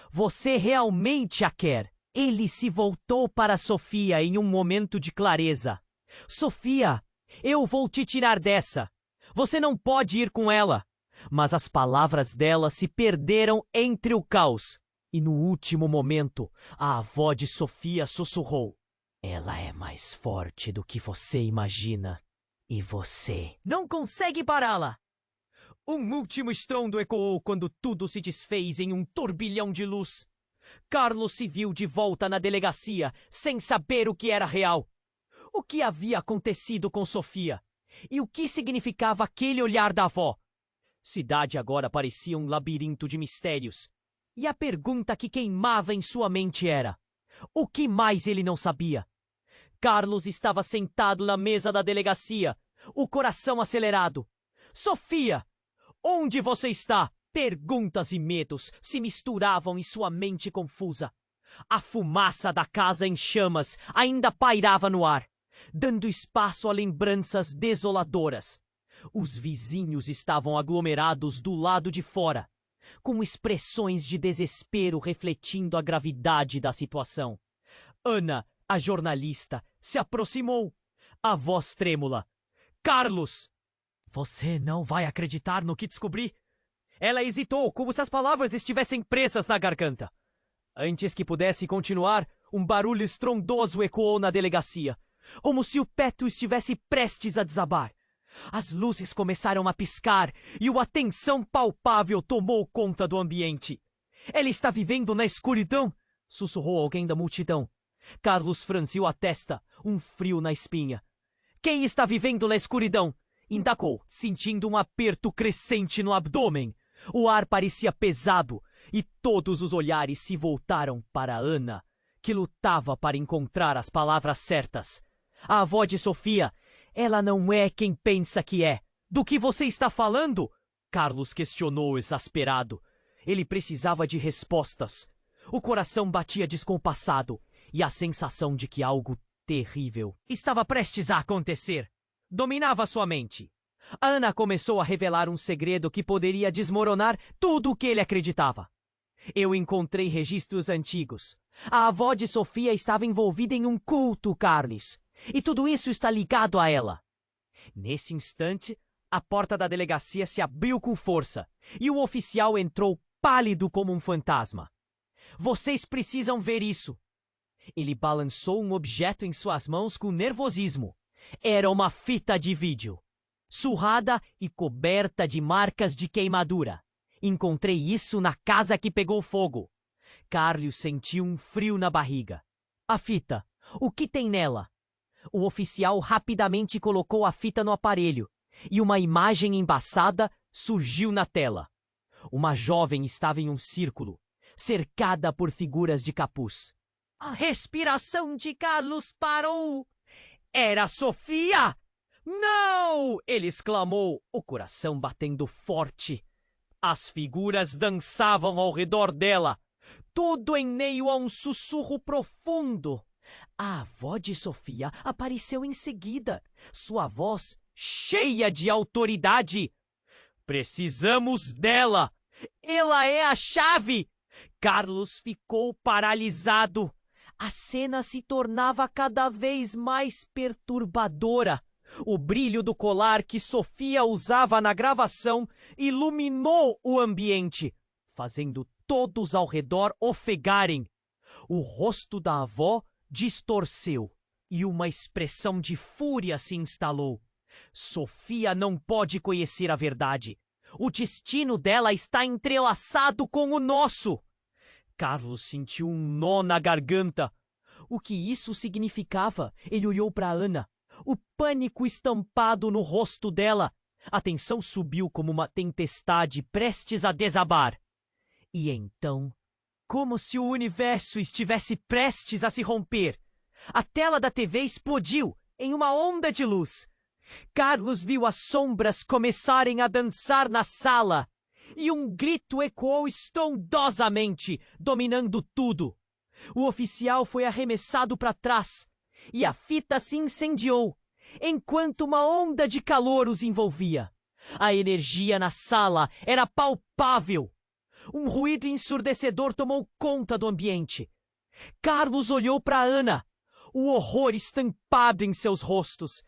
Você realmente a quer. Ele se voltou para Sofia em um momento de clareza. Sofia, eu vou te tirar dessa. Você não pode ir com ela. Mas as palavras dela se perderam entre o caos. E no último momento, a avó de Sofia sussurrou. Ela é mais forte do que você imagina. E você não consegue pará-la. Um último estrondo ecoou quando tudo se desfez em um turbilhão de luz. Carlos se viu de volta na delegacia, sem saber o que era real. O que havia acontecido com Sofia? E o que significava aquele olhar da avó? Cidade agora parecia um labirinto de mistérios. E a pergunta que queimava em sua mente era: o que mais ele não sabia? Carlos estava sentado na mesa da delegacia, o coração acelerado. Sofia! Onde você está? Perguntas e medos se misturavam em sua mente confusa. A fumaça da casa em chamas ainda pairava no ar, dando espaço a lembranças desoladoras. Os vizinhos estavam aglomerados do lado de fora, com expressões de desespero refletindo a gravidade da situação. Ana, a jornalista, se aproximou, a voz trêmula. Carlos! Você não vai acreditar no que descobri? Ela hesitou, como se as palavras estivessem presas na garganta. Antes que pudesse continuar, um barulho estrondoso ecoou na delegacia, como se o teto estivesse prestes a desabar. As luzes começaram a piscar e uma tensão palpável tomou conta do ambiente. Ela está vivendo na escuridão? Sussurrou alguém da multidão. Carlos franziu a testa, um frio na espinha. Quem está vivendo na escuridão? Indagou, sentindo um aperto crescente no abdômen. O ar parecia pesado e todos os olhares se voltaram para Ana, que lutava para encontrar as palavras certas. A avó de Sofia, ela não é quem pensa que é. Do que você está falando? Carlos questionou exasperado. Ele precisava de respostas. O coração batia descompassado e a sensação de que algo terrível estava prestes a acontecer dominava sua mente. Ana começou a revelar um segredo que poderia desmoronar tudo o que ele acreditava. Eu encontrei registros antigos. A avó de Sofia estava envolvida em um culto, Carlos. E tudo isso está ligado a ela. Nesse instante, a porta da delegacia se abriu com força e o oficial entrou pálido como um fantasma. Vocês precisam ver isso. Ele balançou um objeto em suas mãos com nervosismo. Era uma fita de vídeo, surrada e coberta de marcas de queimadura. Encontrei isso na casa que pegou fogo. Carlos sentiu um frio na barriga. A fita, o que tem nela? O oficial rapidamente colocou a fita no aparelho e uma imagem embaçada surgiu na tela. Uma jovem estava em um círculo, cercada por figuras de capuz. A respiração de Carlos parou. Era Sofia! Não! Ele exclamou, o coração batendo forte. As figuras dançavam ao redor dela, tudo em meio a um sussurro profundo. A avó de Sofia apareceu em seguida, sua voz cheia de autoridade. Precisamos dela! Ela é a chave! Carlos ficou paralisado. A cena se tornava cada vez mais perturbadora. O brilho do colar que Sofia usava na gravação iluminou o ambiente, fazendo todos ao redor ofegarem. O rosto da avó distorceu e uma expressão de fúria se instalou. Sofia não pode conhecer a verdade. O destino dela está entrelaçado com o nosso. Carlos sentiu um nó na garganta. O que isso significava? Ele olhou para Ana. O pânico estampado no rosto dela. A tensão subiu como uma tempestade prestes a desabar. E então, como se o universo estivesse prestes a se romper, a tela da TV explodiu em uma onda de luz. Carlos viu as sombras começarem a dançar na sala e um grito ecoou estrondosamente, dominando tudo. O oficial foi arremessado para trás e a fita se incendiou, enquanto uma onda de calor os envolvia. A energia na sala era palpável. Um ruído ensurdecedor tomou conta do ambiente. Carlos olhou para Ana, o horror estampado em seus rostos.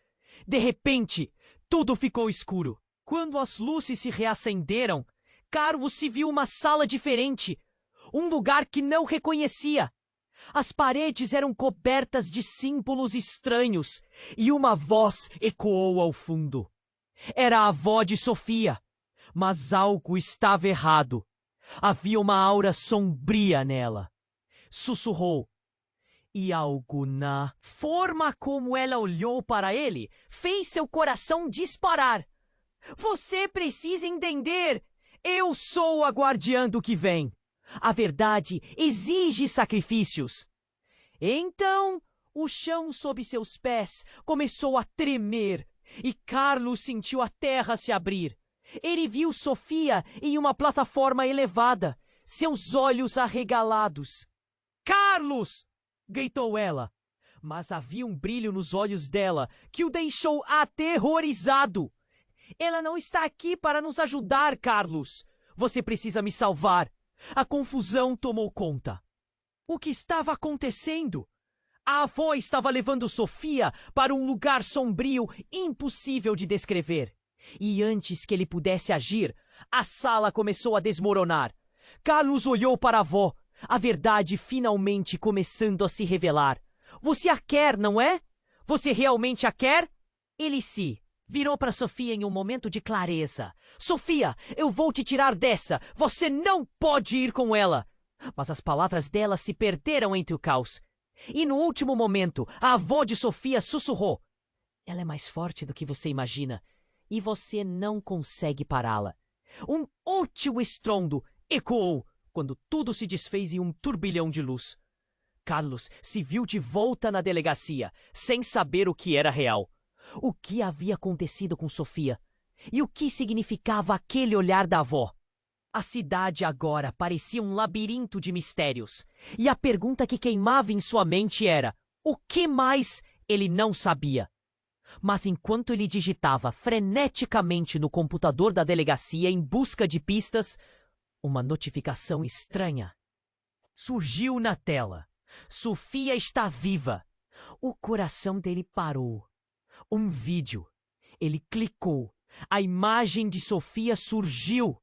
De repente, tudo ficou escuro. Quando as luzes se reacenderam, Carlos se viu uma sala diferente, um lugar que não reconhecia. As paredes eram cobertas de símbolos estranhos e uma voz ecoou ao fundo. Era a avó de Sofia, mas algo estava errado. Havia uma aura sombria nela. Sussurrou. E algo na forma como ela olhou para ele fez seu coração disparar. Você precisa entender. Eu sou a guardiã do que vem. A verdade exige sacrifícios. Então, o chão sob seus pés começou a tremer e Carlos sentiu a terra se abrir. Ele viu Sofia em uma plataforma elevada, seus olhos arregalados. Carlos! Gritou ela. Mas havia um brilho nos olhos dela que o deixou aterrorizado. Ela não está aqui para nos ajudar, Carlos. Você precisa me salvar. A confusão tomou conta. O que estava acontecendo? A avó estava levando Sofia para um lugar sombrio impossível de descrever. E antes que ele pudesse agir, a sala começou a desmoronar. Carlos olhou para a avó, a verdade finalmente começando a se revelar. Você a quer, não é? Você realmente a quer? Ele se virou para Sofia em um momento de clareza. Sofia, eu vou te tirar dessa. Você não pode ir com ela. Mas as palavras dela se perderam entre o caos. E no último momento, a avó de Sofia sussurrou. Ela é mais forte do que você imagina. E você não consegue pará-la. Um útil estrondo ecoou quando tudo se desfez em um turbilhão de luz. Carlos se viu de volta na delegacia, sem saber o que era real. O que havia acontecido com Sofia? E o que significava aquele olhar da avó? A cidade agora parecia um labirinto de mistérios. E a pergunta que queimava em sua mente era: o que mais ele não sabia? Mas enquanto ele digitava freneticamente no computador da delegacia em busca de pistas, Uma notificação estranha surgiu na tela. Sofia está viva. O coração dele parou. Um vídeo. Ele clicou. A imagem de Sofia surgiu.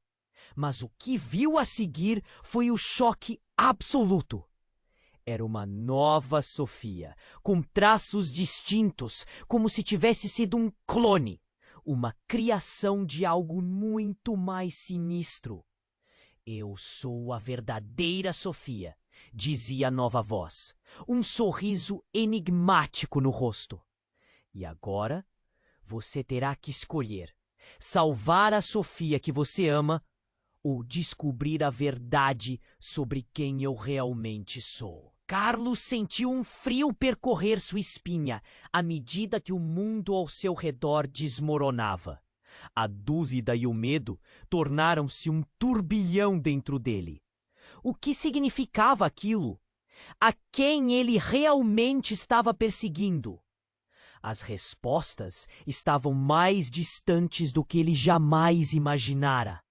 Mas o que viu a seguir foi o choque absoluto. Era uma nova Sofia, com traços distintos, como se tivesse sido um clone. Uma criação de algo muito mais sinistro. Eu sou a verdadeira Sofia, dizia a nova voz, um sorriso enigmático no rosto. E agora, você terá que escolher: salvar a Sofia que você ama ou descobrir a verdade sobre quem eu realmente sou. Carlos sentiu um frio percorrer sua espinha à medida que o mundo ao seu redor desmoronava. A dúvida e o medo tornaram-se um turbilhão dentro dele. O que significava aquilo? A quem ele realmente estava perseguindo? As respostas estavam mais distantes do que ele jamais imaginara.